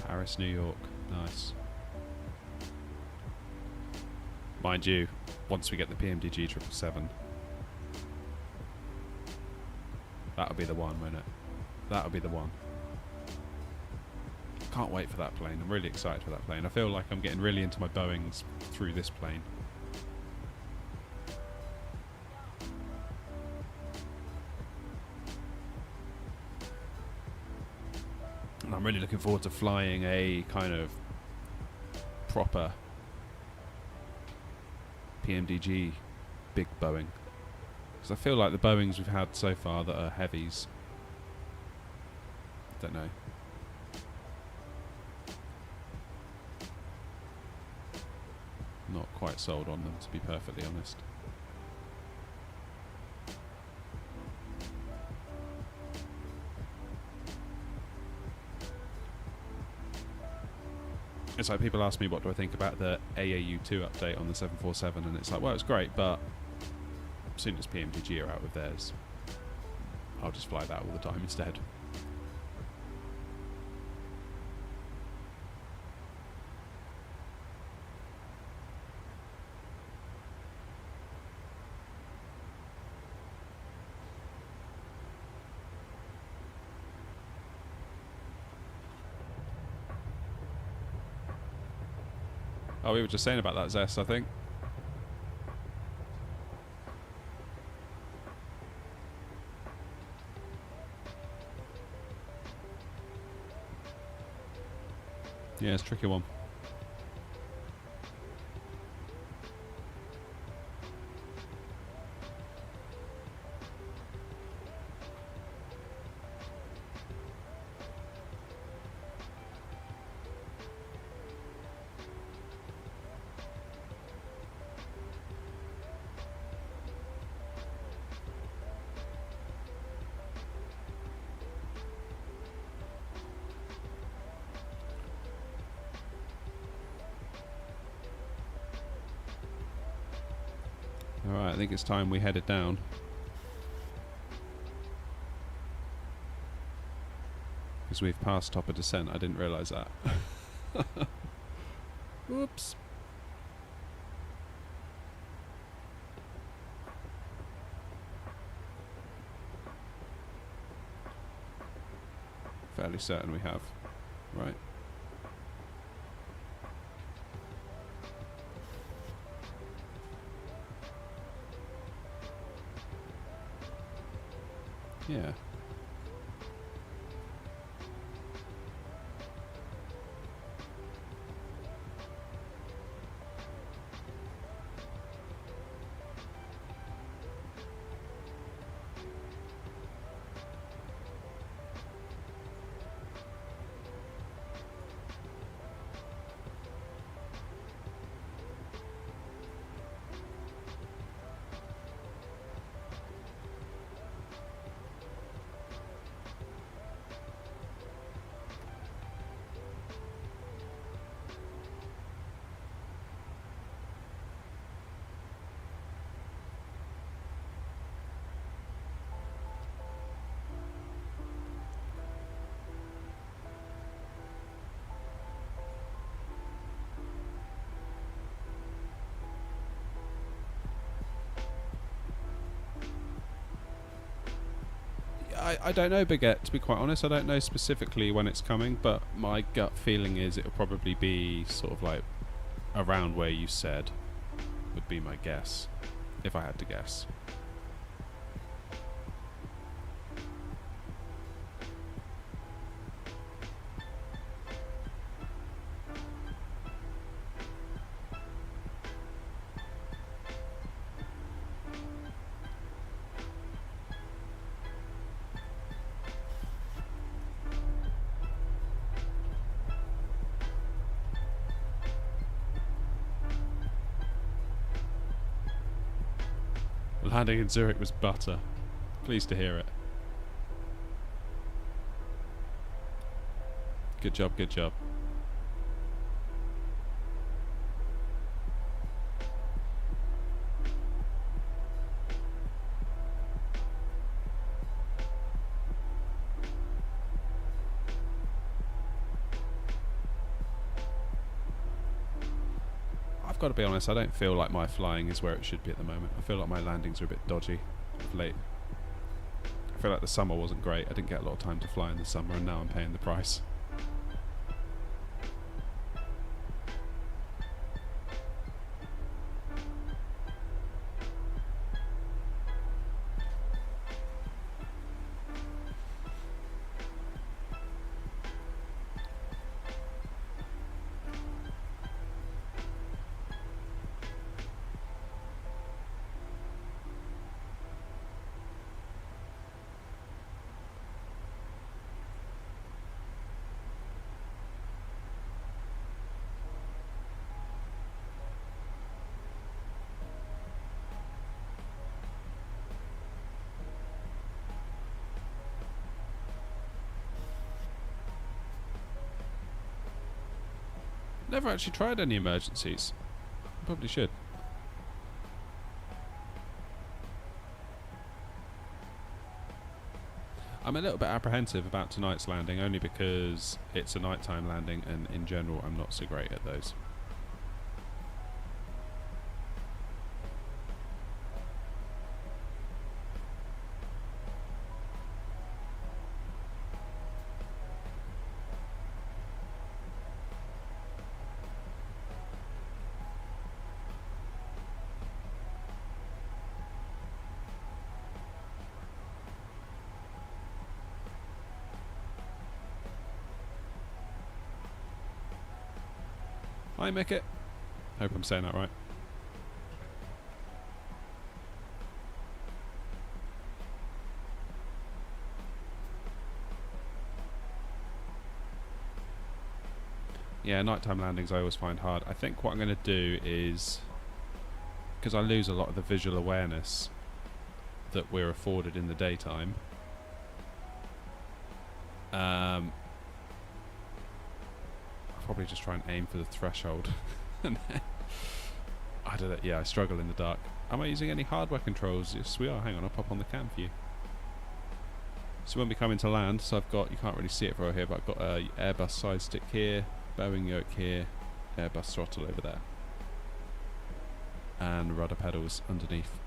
Paris, New York. Nice. Mind you, once we get the PMDG 777, that'll be the one, won't it? That'll be the one. Can't wait for that plane. I'm really excited for that plane. I feel like I'm getting really into my Boeings through this plane. And I'm really looking forward to flying a kind of proper PMDG big Boeing. Because I feel like the Boeings we've had so far that are heavies, don't know. Not quite sold on them, to be perfectly honest. It's like people ask me what do I think about the AAU2 update on the 747, and it's like, well, it's great, but as soon as PMDG are out with theirs, I'll just fly that all the time instead. Oh, we were just saying about that, Zest, I think. Yeah, it's a tricky one. Alright, I think it's time we headed down. Because we've passed top of descent, I didn't realise that. Whoops. Fairly certain we have. Right. Yeah. I don't know, Baguette, to be quite honest. I don't know specifically when it's coming, but my gut feeling is it'll probably be sort of like around where you said, would be my guess, if I had to guess. Landing in Zurich was butter. Pleased to hear it. Good job, good job. I've got to be honest, I don't feel like my flying is where it should be at the moment. I feel like my landings are a bit dodgy of late. I feel like the summer wasn't great. I didn't get a lot of time to fly in the summer, and now I'm paying the price. Never actually tried any emergencies. Probably should. I'm a little bit apprehensive about tonight's landing, only because it's a nighttime landing, and in general I'm not so great at those. Hi, Mickett. Hope I'm saying that right. Yeah, nighttime landings I always find hard. I think what I'm going to do is, because I lose a lot of the visual awareness that we're afforded in the daytime, I'll probably just try and aim for the threshold. And then, I don't know, yeah, I struggle in the dark. Am I using any hardware controls? Yes, we are. Hang on, I'll pop on the cam for you. So when we come into land, so I've got, you can't really see it from here, but I've got a Airbus side stick here, Boeing yoke here, Airbus throttle over there, and rudder pedals underneath.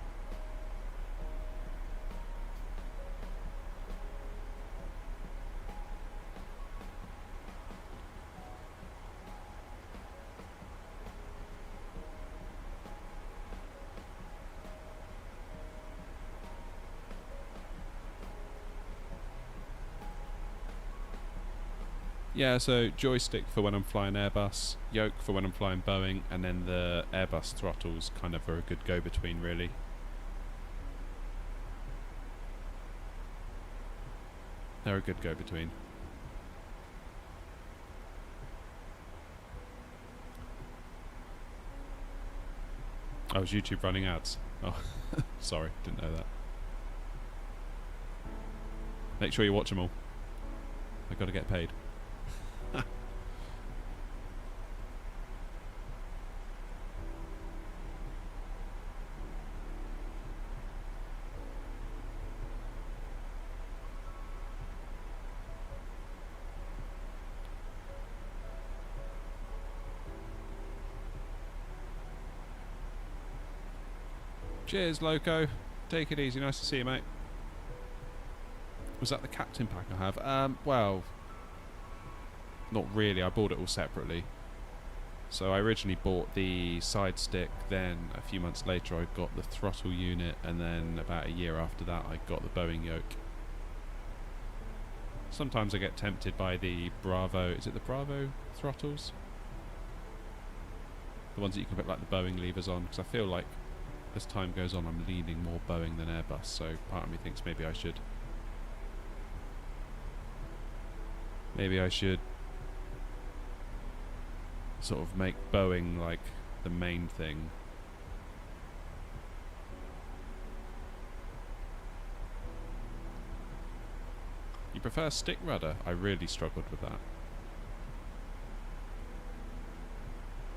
Yeah, so joystick for when I'm flying Airbus, yoke for when I'm flying Boeing, and then the Airbus throttles kind of are a good go-between, really. They're a good go-between. Oh, is YouTube running ads? Oh, sorry, didn't know that. Make sure you watch them all. I've got to get paid. Cheers, Loco. Take it easy. Nice to see you, mate. Was that the captain pack I have? Well, not really. I bought it all separately. So I originally bought the side stick, then a few months later I got the throttle unit, and then about a year after that I got the Boeing yoke. Sometimes I get tempted by the Bravo, is it the Bravo throttles? The ones that you can put like the Boeing levers on, because I feel like as time goes on I'm leaning more Boeing than Airbus, so part of me thinks maybe I should sort of make Boeing like the main thing. You prefer stick rudder? I really struggled with that.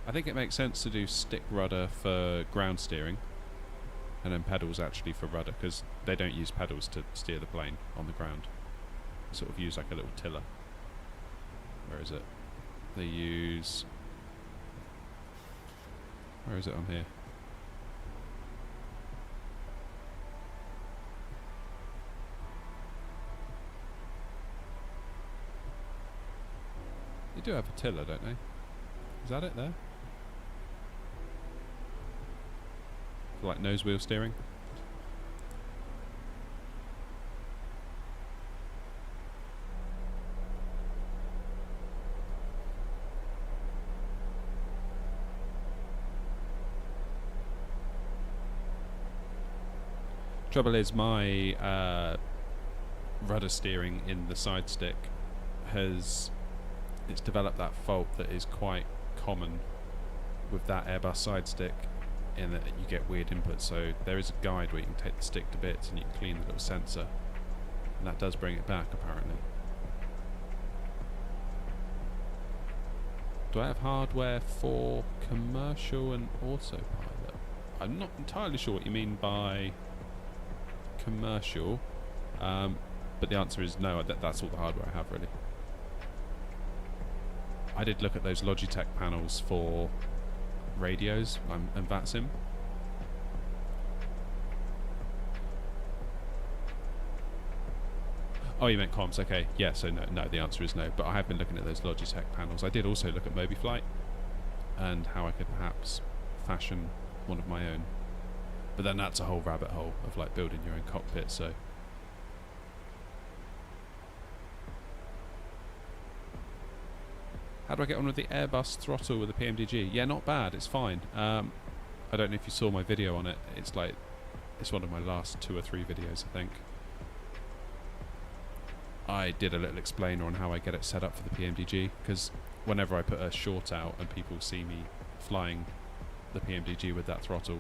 I think it makes sense to do stick rudder for ground steering and then pedals actually for rudder, because they don't use pedals to steer the plane on the ground. They sort of use like a little tiller. Where is it? They use... Where is it on here? They do have a tiller, don't they? Is that it there? For like nose wheel steering? Trouble is, my rudder steering in the side stick it's developed that fault that is quite common with that Airbus side stick, in that you get weird inputs. So there is a guide where you can take the stick to bits and you can clean the little sensor, and that does bring it back apparently. Do I have hardware for commercial and autopilot? I'm not entirely sure what you mean by commercial, but the answer is no. That's all the hardware I have, really. I did look at those Logitech panels for radios and VATSIM. Oh, you meant comms, okay. Yeah, so no, the answer is no. But I have been looking at those Logitech panels. I did also look at MobiFlight and how I could perhaps fashion one of my own. But then that's a whole rabbit hole of like building your own cockpit, so... How do I get on with the Airbus throttle with the PMDG? Yeah, not bad. It's fine. I don't know if you saw my video on it. It's one of my last 2 or 3 videos, I think. I did a little explainer on how I get it set up for the PMDG, because whenever I put a short out and people see me flying the PMDG with that throttle,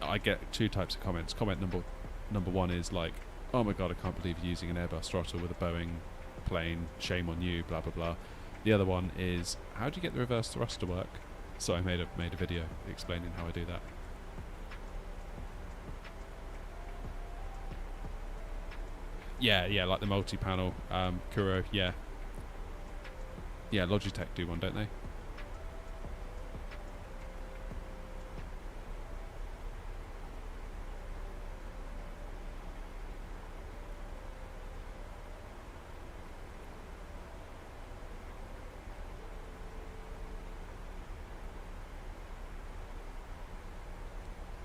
I get 2 types of comments. Comment number 1 is like, oh my god, I can't believe you're using an Airbus throttle with a Boeing plane, shame on you, blah blah blah. The other one is, how do you get the reverse thrust to work? So I made a video explaining how I do that. Yeah, like the multi-panel Kuro, yeah. Yeah, Logitech do one, don't they?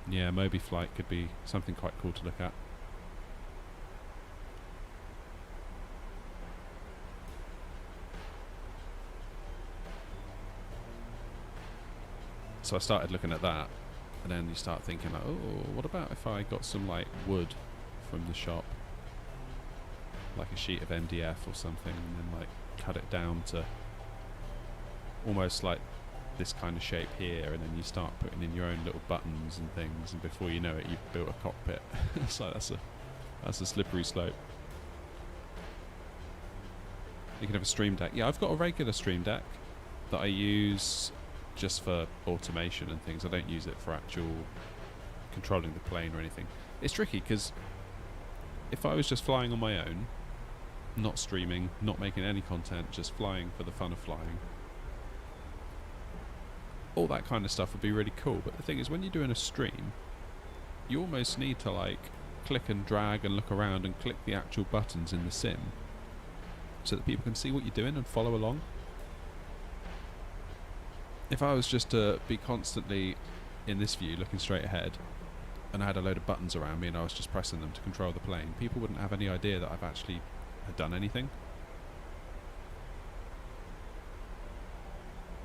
Yeah, Moby Flight could be something quite cool to look at. So I started looking at that, and then you start thinking like, oh, what about if I got some like wood from the shop, like a sheet of MDF or something, and then like cut it down to almost like this kind of shape here, and then you start putting in your own little buttons and things, and before you know it, you've built a cockpit. So that's a slippery slope. You can have a Stream Deck. Yeah, I've got a regular Stream Deck that I use just for automation and things. I don't use it for actual controlling the plane or anything. It's tricky because if I was just flying on my own, not streaming, not making any content, just flying for the fun of flying, all that kind of stuff would be really cool. But the thing is, when you're doing a stream, you almost need to like click and drag and look around and click the actual buttons in the sim so that people can see what you're doing and follow along. If I was just to be constantly in this view looking straight ahead and I had a load of buttons around me and I was just pressing them to control the plane, people wouldn't have any idea that I've actually done anything.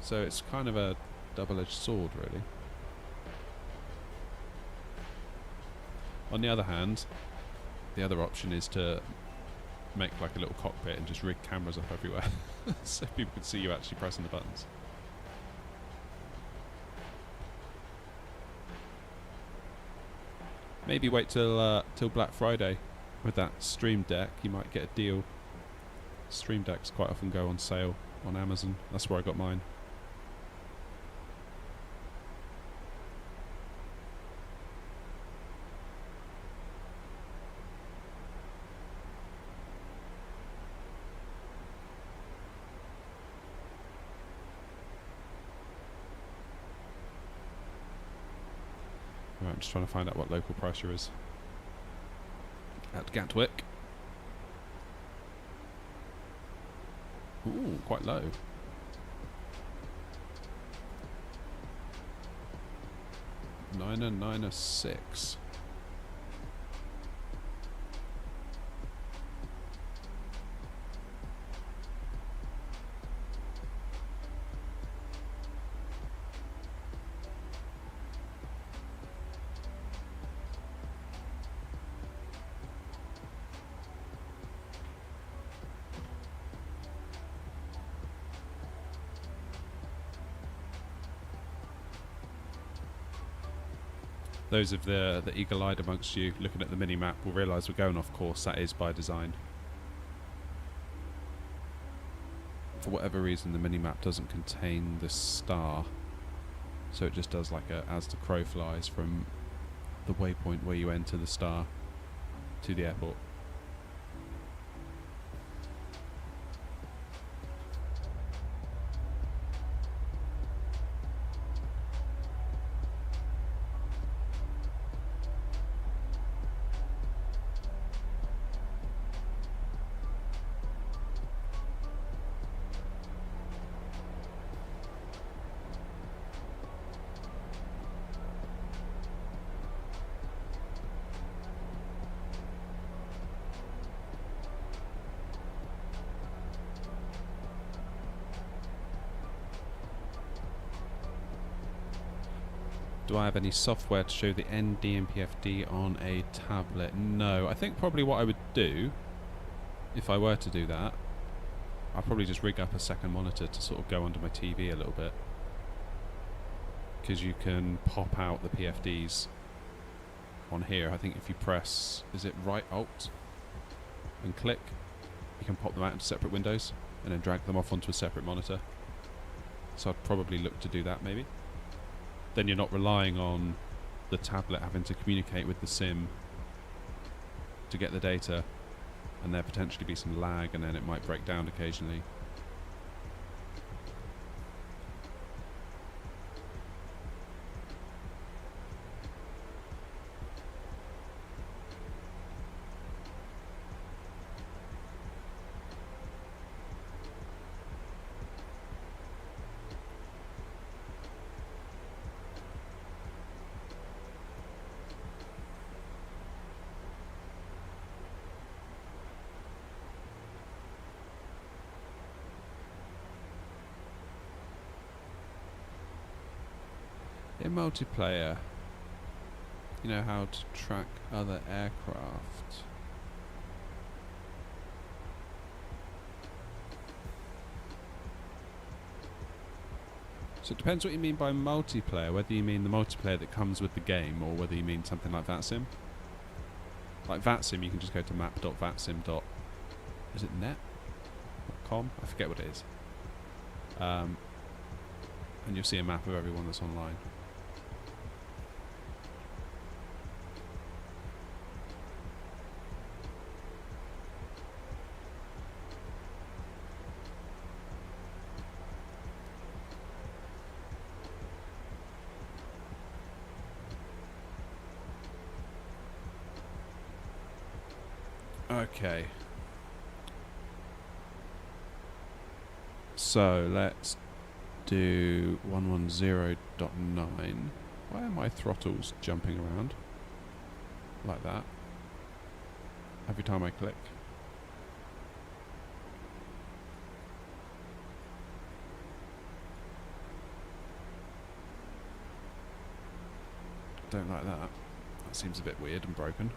So it's kind of a double-edged sword, really. On the other hand, the other option is to make like a little cockpit and just rig cameras up everywhere so people can see you actually pressing the buttons. Maybe wait till Black Friday with that Stream Deck. You might get a deal. Stream Decks quite often go on sale on Amazon. That's where I got mine. Right, I'm just trying to find out what local pressure is at Gatwick. Ooh, quite low. 996. Those of the eagle-eyed amongst you looking at the mini-map will realise we're going off course. That is by design. For whatever reason, the mini-map doesn't contain the star, so it just does like a as the crow flies from the waypoint where you enter the star to the airport. Do I have any software to show the NDMPFD on a tablet? No. I think probably what I would do, if I were to do that, I'd probably just rig up a second monitor to sort of go under my TV a little bit. Because you can pop out the PFDs on here. I think if you press, is it right Alt and click, you can pop them out into separate windows and then drag them off onto a separate monitor. So I'd probably look to do that maybe. Then you're not relying on the tablet having to communicate with the sim to get the data, and there potentially be some lag, and then it might break down occasionally. In multiplayer, you know how to track other aircraft. So it depends what you mean by multiplayer, whether you mean the multiplayer that comes with the game or whether you mean something like VATSIM. Like VATSIM, you can just go to map.vatsim. Is it net.com? I forget what it is. And you'll see a map of everyone that's online. Okay. So let's do 110.9. Why are my throttles jumping around like that every time I click? Don't like that. That seems a bit weird and broken.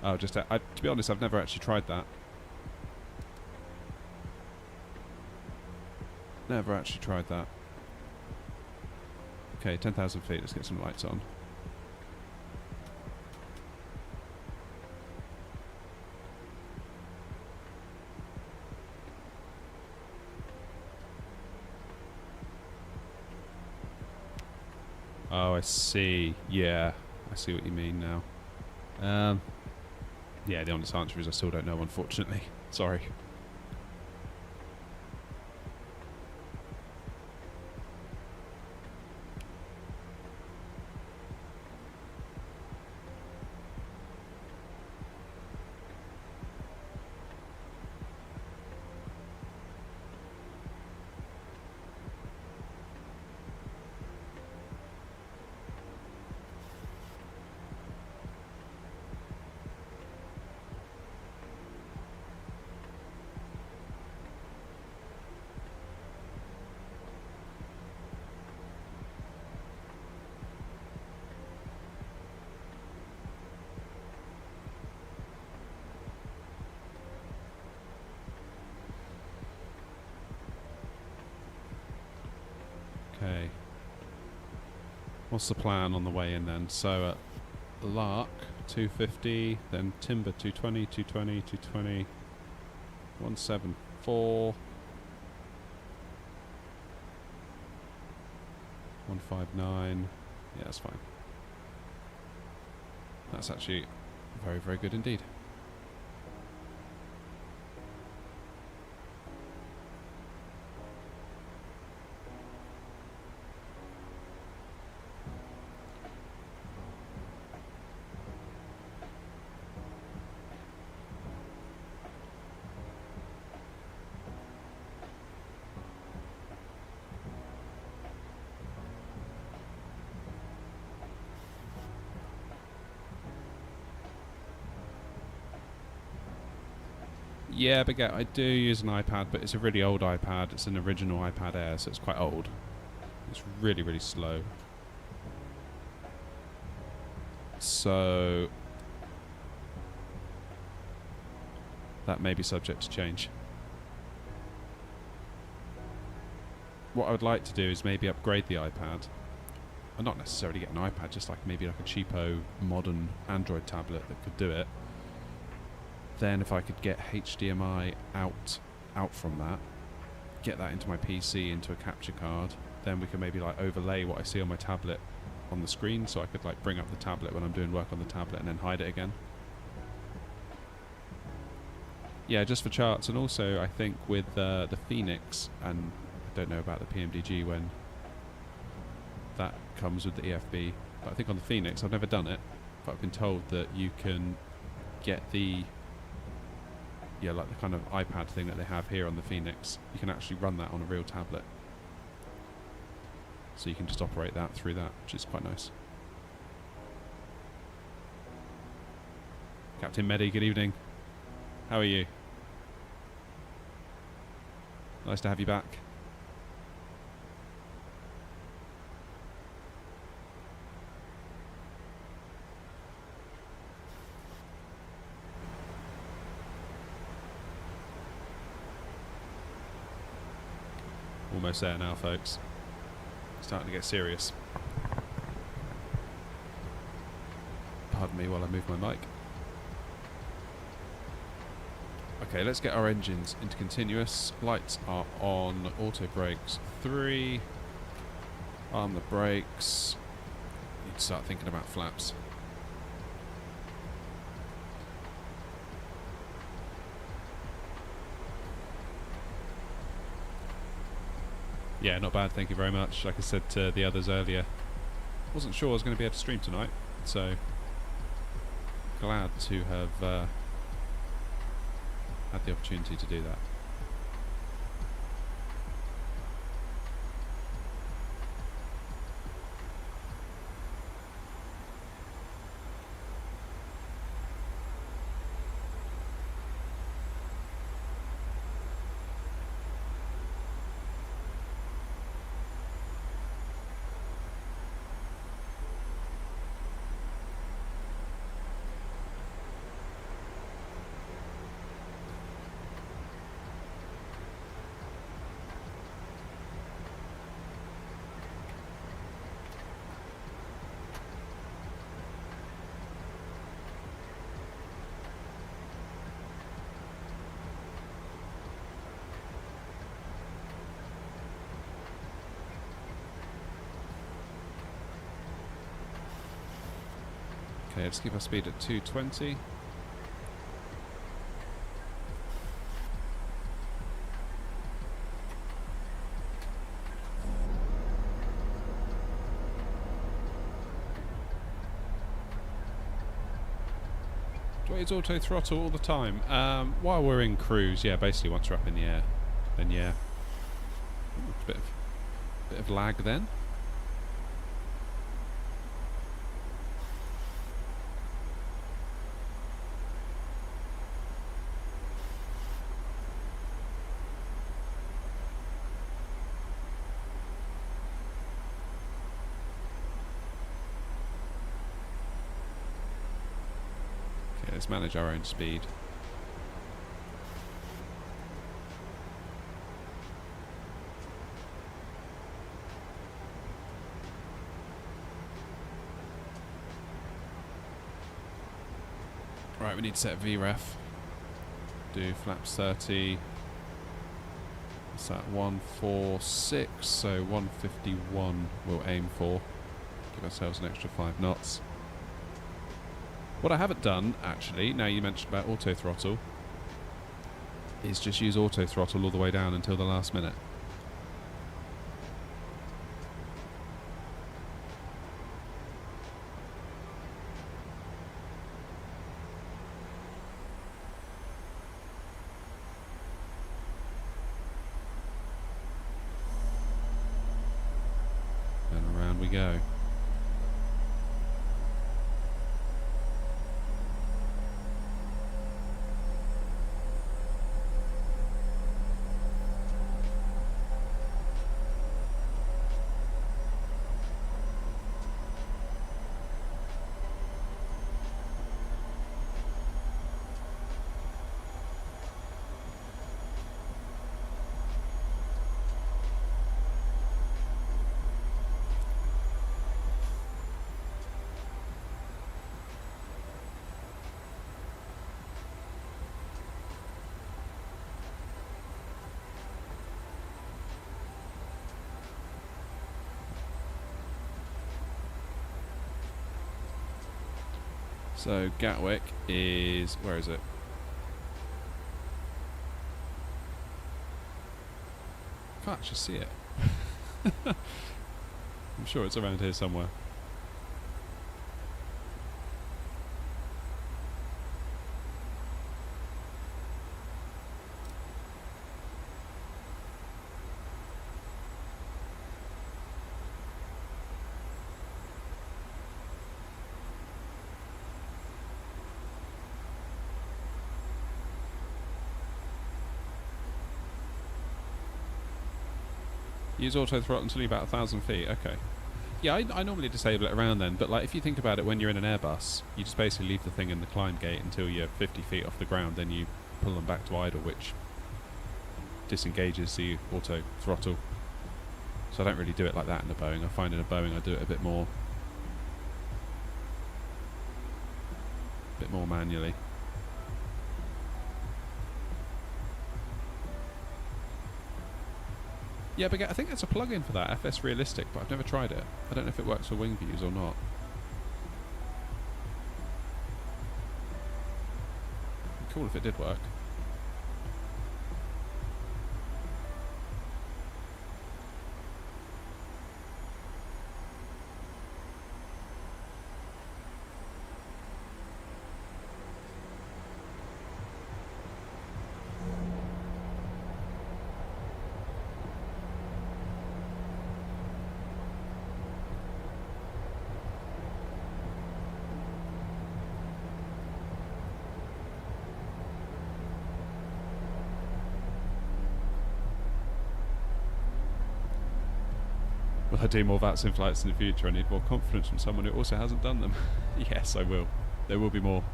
Oh, just to be honest, I've never actually tried that. Never actually tried that. Okay, 10,000 feet. Let's get some lights on. Oh, I see. Yeah, I see what you mean now. Yeah, the honest answer is I still don't know, unfortunately. Sorry. Okay. What's the plan on the way in then? So at Lark, 250, then Timber, 220, 220, 220, 174, 159. Yeah, that's fine. That's actually very, very good indeed. Yeah, but I do use an iPad, but it's a really old iPad. It's an original iPad Air, so it's quite old. It's really, really slow. So that may be subject to change. What I would like to do is maybe upgrade the iPad. And not necessarily get an iPad, just like maybe like a cheapo modern Android tablet that could do it. Then if I could get HDMI out from that, get that into my PC, into a capture card, then we can maybe like overlay what I see on my tablet on the screen, so I could like bring up the tablet when I'm doing work on the tablet and then hide it again. Yeah, just for charts, and also I think with the Phoenix, and I don't know about the PMDG when that comes with the EFB, but I think on the Phoenix, I've never done it, but I've been told that you can get the, yeah, like the kind of iPad thing that they have here on the Phoenix, you can actually run that on a real tablet. So you can just operate that through that, which is quite nice. Captain Medi, good evening. How are you? Nice to have you back. Almost there now, folks. Starting to get serious. Pardon me while I move my mic. Okay, let's get our engines into continuous. Lights are on. Auto brakes 3. Arm the brakes. Need to start thinking about flaps. Yeah, not bad, thank you very much. Like I said to the others earlier, wasn't sure I was going to be able to stream tonight, so glad to have had the opportunity to do that. Okay, let's keep our speed at 220. Do I use auto throttle all the time? While we're in cruise, yeah, basically once we're up in the air, then yeah. Ooh, it's a bit of lag then. Let's manage our own speed. Right, we need to set VREF. Do flaps 30. What's that? 146, so 151 we'll aim for. Give ourselves an extra 5 knots. What I haven't done, actually, now you mentioned about auto throttle, is just use auto throttle all the way down until the last minute. And around we go. So Gatwick is, where is it? Can't actually see it. I'm sure it's around here somewhere. Use auto throttle until you're about 1,000 feet. Okay. Yeah, I normally disable it around then, but like if you think about it, when you're in an Airbus, you just basically leave the thing in the climb gate until you're 50 feet off the ground, then you pull them back to idle, which disengages the auto throttle. So I don't really do it like that in a Boeing. I find in a Boeing I do it a bit more manually. Yeah, but I think there's a plug-in for that, FS Realistic, but I've never tried it. I don't know if it works for wing views or not. Cool if it did work. Will I do more VATS flights in the future? I need more confidence from someone who also hasn't done them. Yes, I will. There will be more.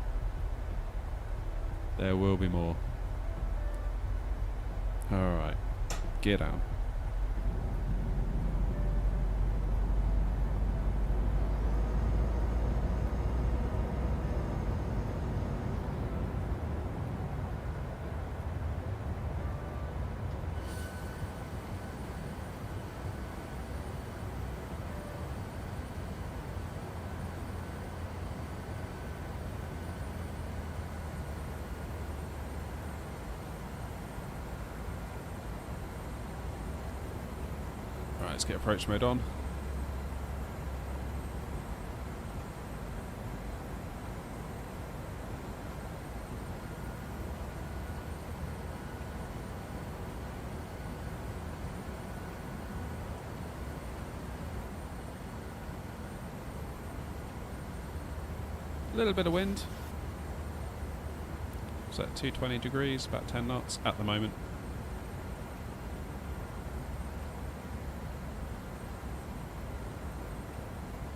There will be more. Alright. Gear down. Let's get approach mode on. A little bit of wind. So at 220 degrees, about 10 knots at the moment.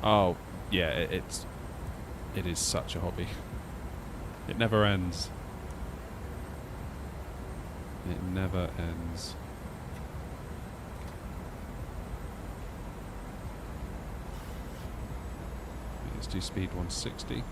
Oh, yeah, it is such a hobby. It never ends. It never ends. Let's do speed 160.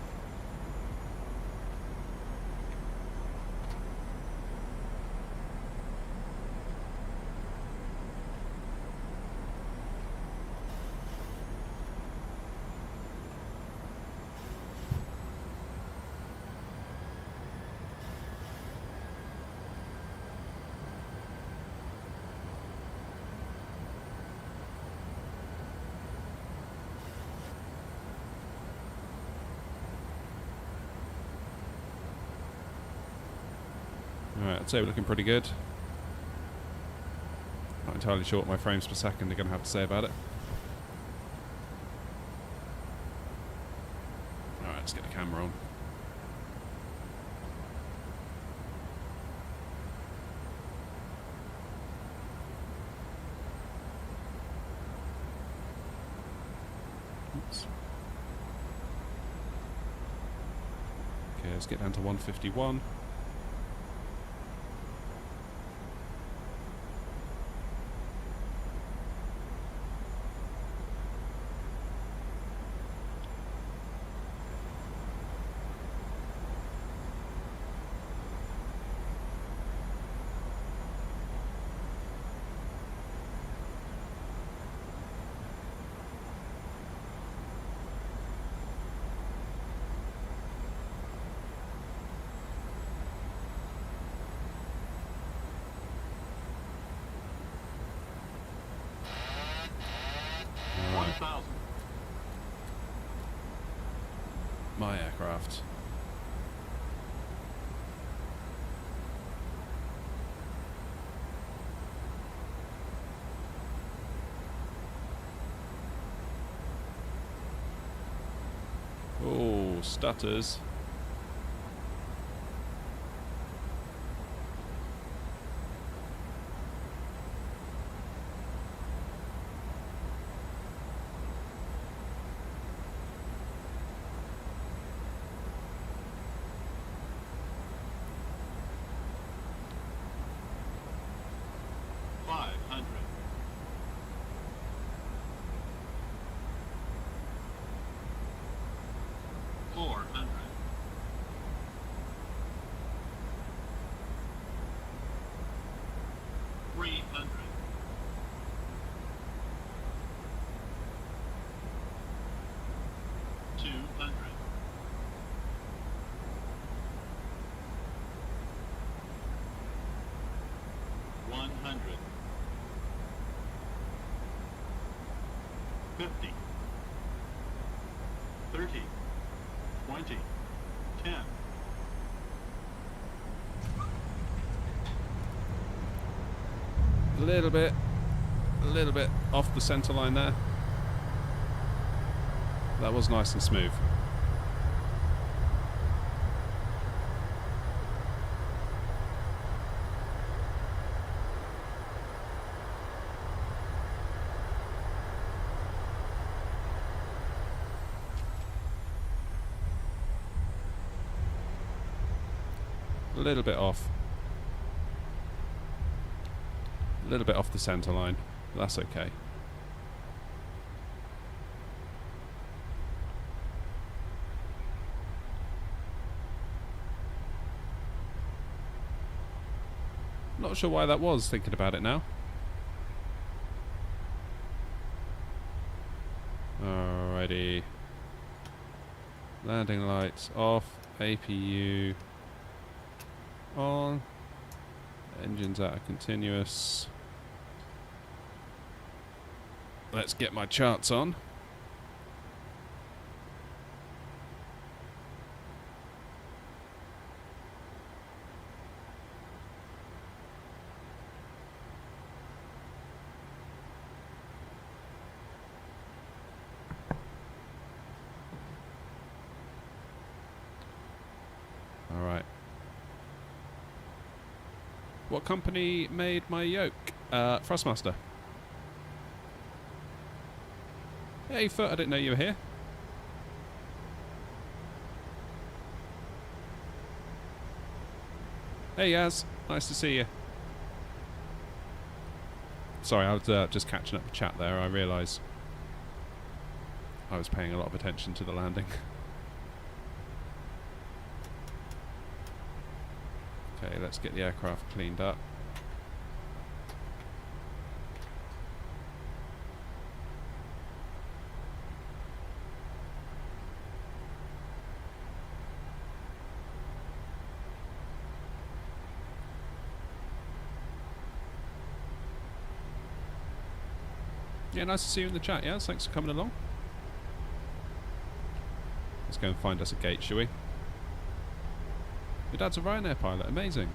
Alright, I'd say we're looking pretty good. Not entirely sure what my frames per second are going to have to say about it. Alright, let's get the camera on. Oops. Okay, let's get down to 151. 6,000. My aircraft. Oh, stutters. Fifty, 30, 20, 10. A little bit off the centre line there. That was nice and smooth. A little bit off. A little bit off the centre line. But that's okay. Not sure why that was, thinking about it now. Alrighty. Landing lights off. APU on. Engines out of continuous. Let's get my charts on. All right. What company made my yoke? Thrustmaster. Hey, Foot, I didn't know you were here. Hey, Yaz. Nice to see you. Sorry, I was just catching up with chat there. I realised I was paying a lot of attention to the landing. Okay, let's get the aircraft cleaned up. Yeah, nice to see you in the chat, yeah? Thanks for coming along. Let's go and find us a gate, shall we? Your dad's a Ryanair pilot, amazing.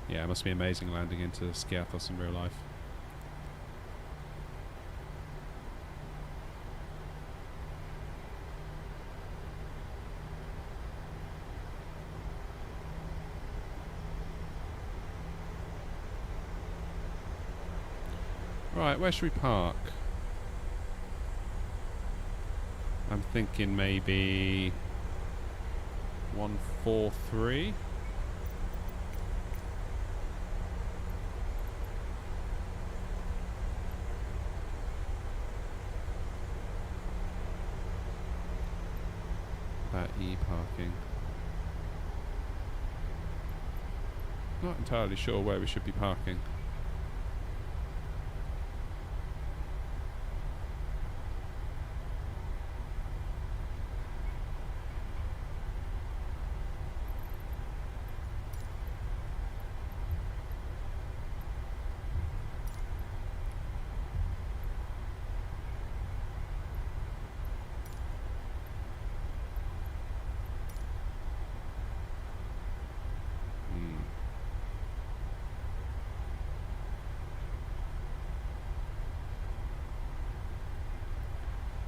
Yeah, it must be amazing landing into Skiathos in real life. Right, where should we park? I'm thinking maybe 143. That E parking. Not entirely sure where we should be parking.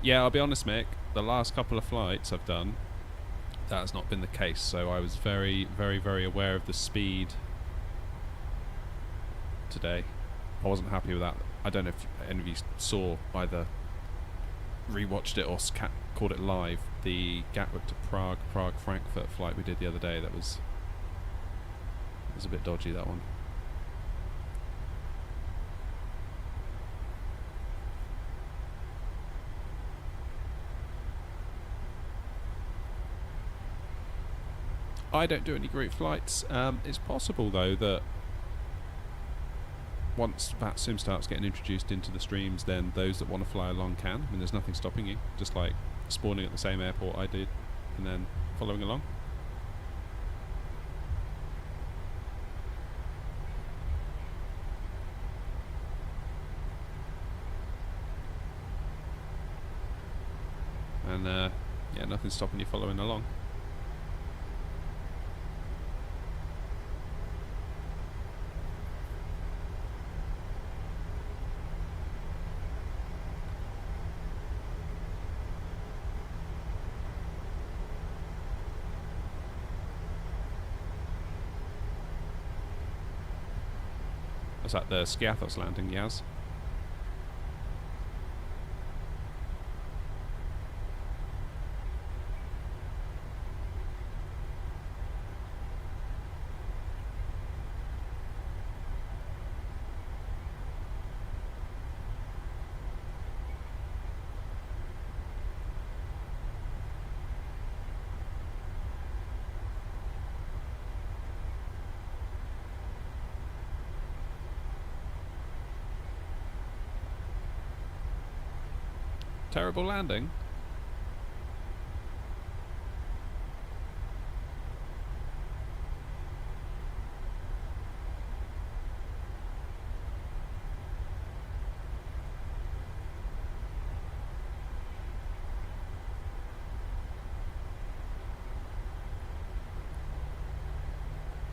Yeah, I'll be honest, Mick. The last couple of flights I've done, that has not been the case. So I was very, very, very aware of the speed today. I wasn't happy with that. I don't know if any of you saw, either rewatched it or caught it live, the Gatwick to Prague, Frankfurt flight we did the other day. That was a bit dodgy, that one. I don't do any group flights. It's possible though that once that sim starts getting introduced into the streams, then those that want to fly along can. I mean, there's nothing stopping you. Just like spawning at the same airport I did, and then following along. And yeah, nothing's stopping you following along. Was that the Skiathos landing, Yaz? Terrible landing.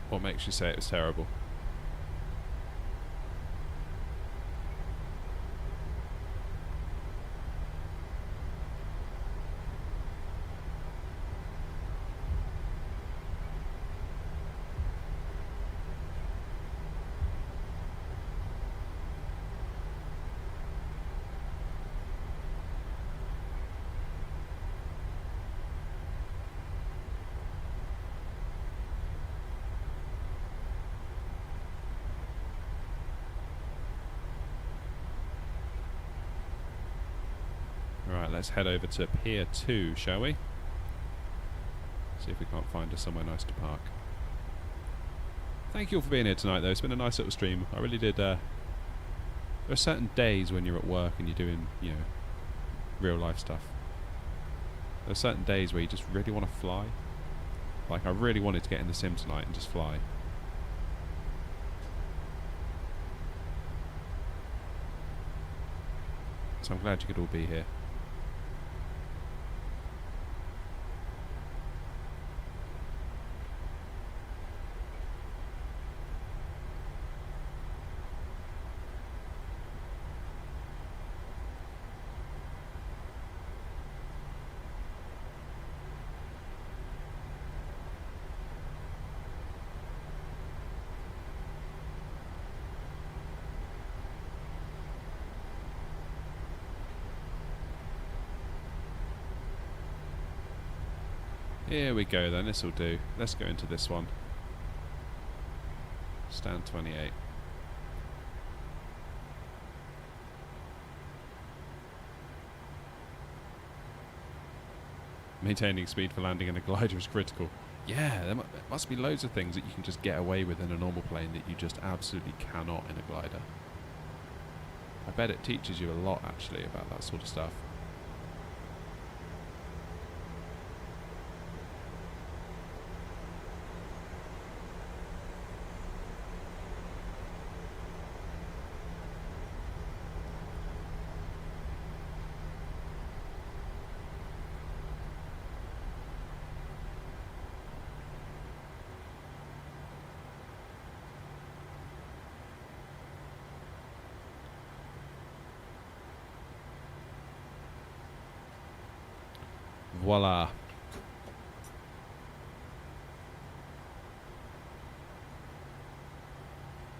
What makes you say it was terrible? Right, let's head over to Pier 2, shall we? See if we can't find us somewhere nice to park. Thank you all for being here tonight, though. It's been a nice little stream. I really did. There are certain days when you're at work and you're doing, you know, real life stuff. There are certain days where you just really want to fly. Like, I really wanted to get in the sim tonight and just fly. So I'm glad you could all be here. Here we go then, this'll do. Let's go into this one. Stand 28. Maintaining speed for landing in a glider is critical. Yeah, there must be loads of things that you can just get away with in a normal plane that you just absolutely cannot in a glider. I bet it teaches you a lot actually about that sort of stuff. Voila.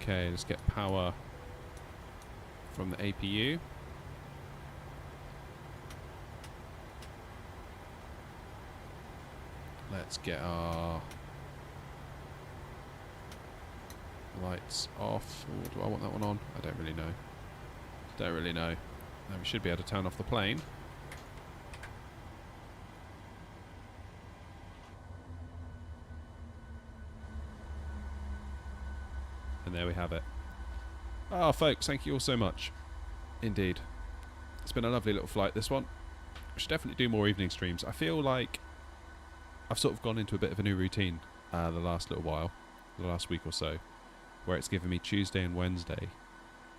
Okay, let's get power from the APU. Let's get our lights off. Or do I want that one on? I don't really know. Don't really know. Now we should be able to turn off the plane. And there we have it. Ah, folks, thank you all so much. Indeed. It's been a lovely little flight, this one. We should definitely do more evening streams. I feel like I've sort of gone into a bit of a new routine the last little while, the last week or so, where it's given me Tuesday and Wednesday,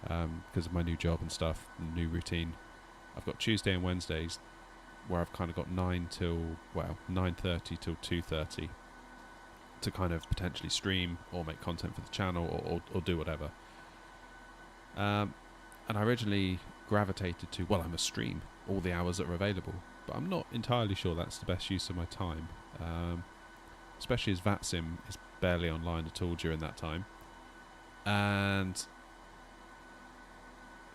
because of my new job and stuff, new routine. I've got Tuesday and Wednesdays where I've kind of got 9:30 till 2:30 to kind of potentially stream or make content for the channel or do whatever. And I originally gravitated to, well, I must stream all the hours that are available, but I'm not entirely sure that's the best use of my time, especially as VATSIM is barely online at all during that time. And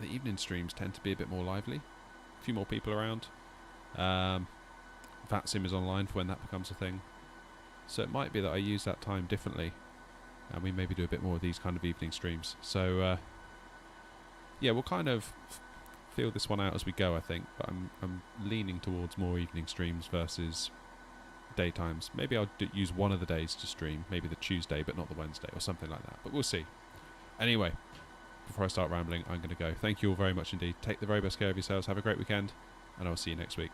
the evening streams tend to be a bit more lively, a few more people around. VATSIM is online for when that becomes a thing. So it might be that I use that time differently, and we maybe do a bit more of these kind of evening streams. So yeah, we'll kind of feel this one out as we go, I think. But I'm leaning towards more evening streams versus daytimes. Maybe I'll use one of the days to stream, maybe the Tuesday, but not the Wednesday, or something like that. But we'll see. Anyway, before I start rambling, I'm going to go. Thank you all very much indeed. Take the very best care of yourselves. Have a great weekend, and I'll see you next week.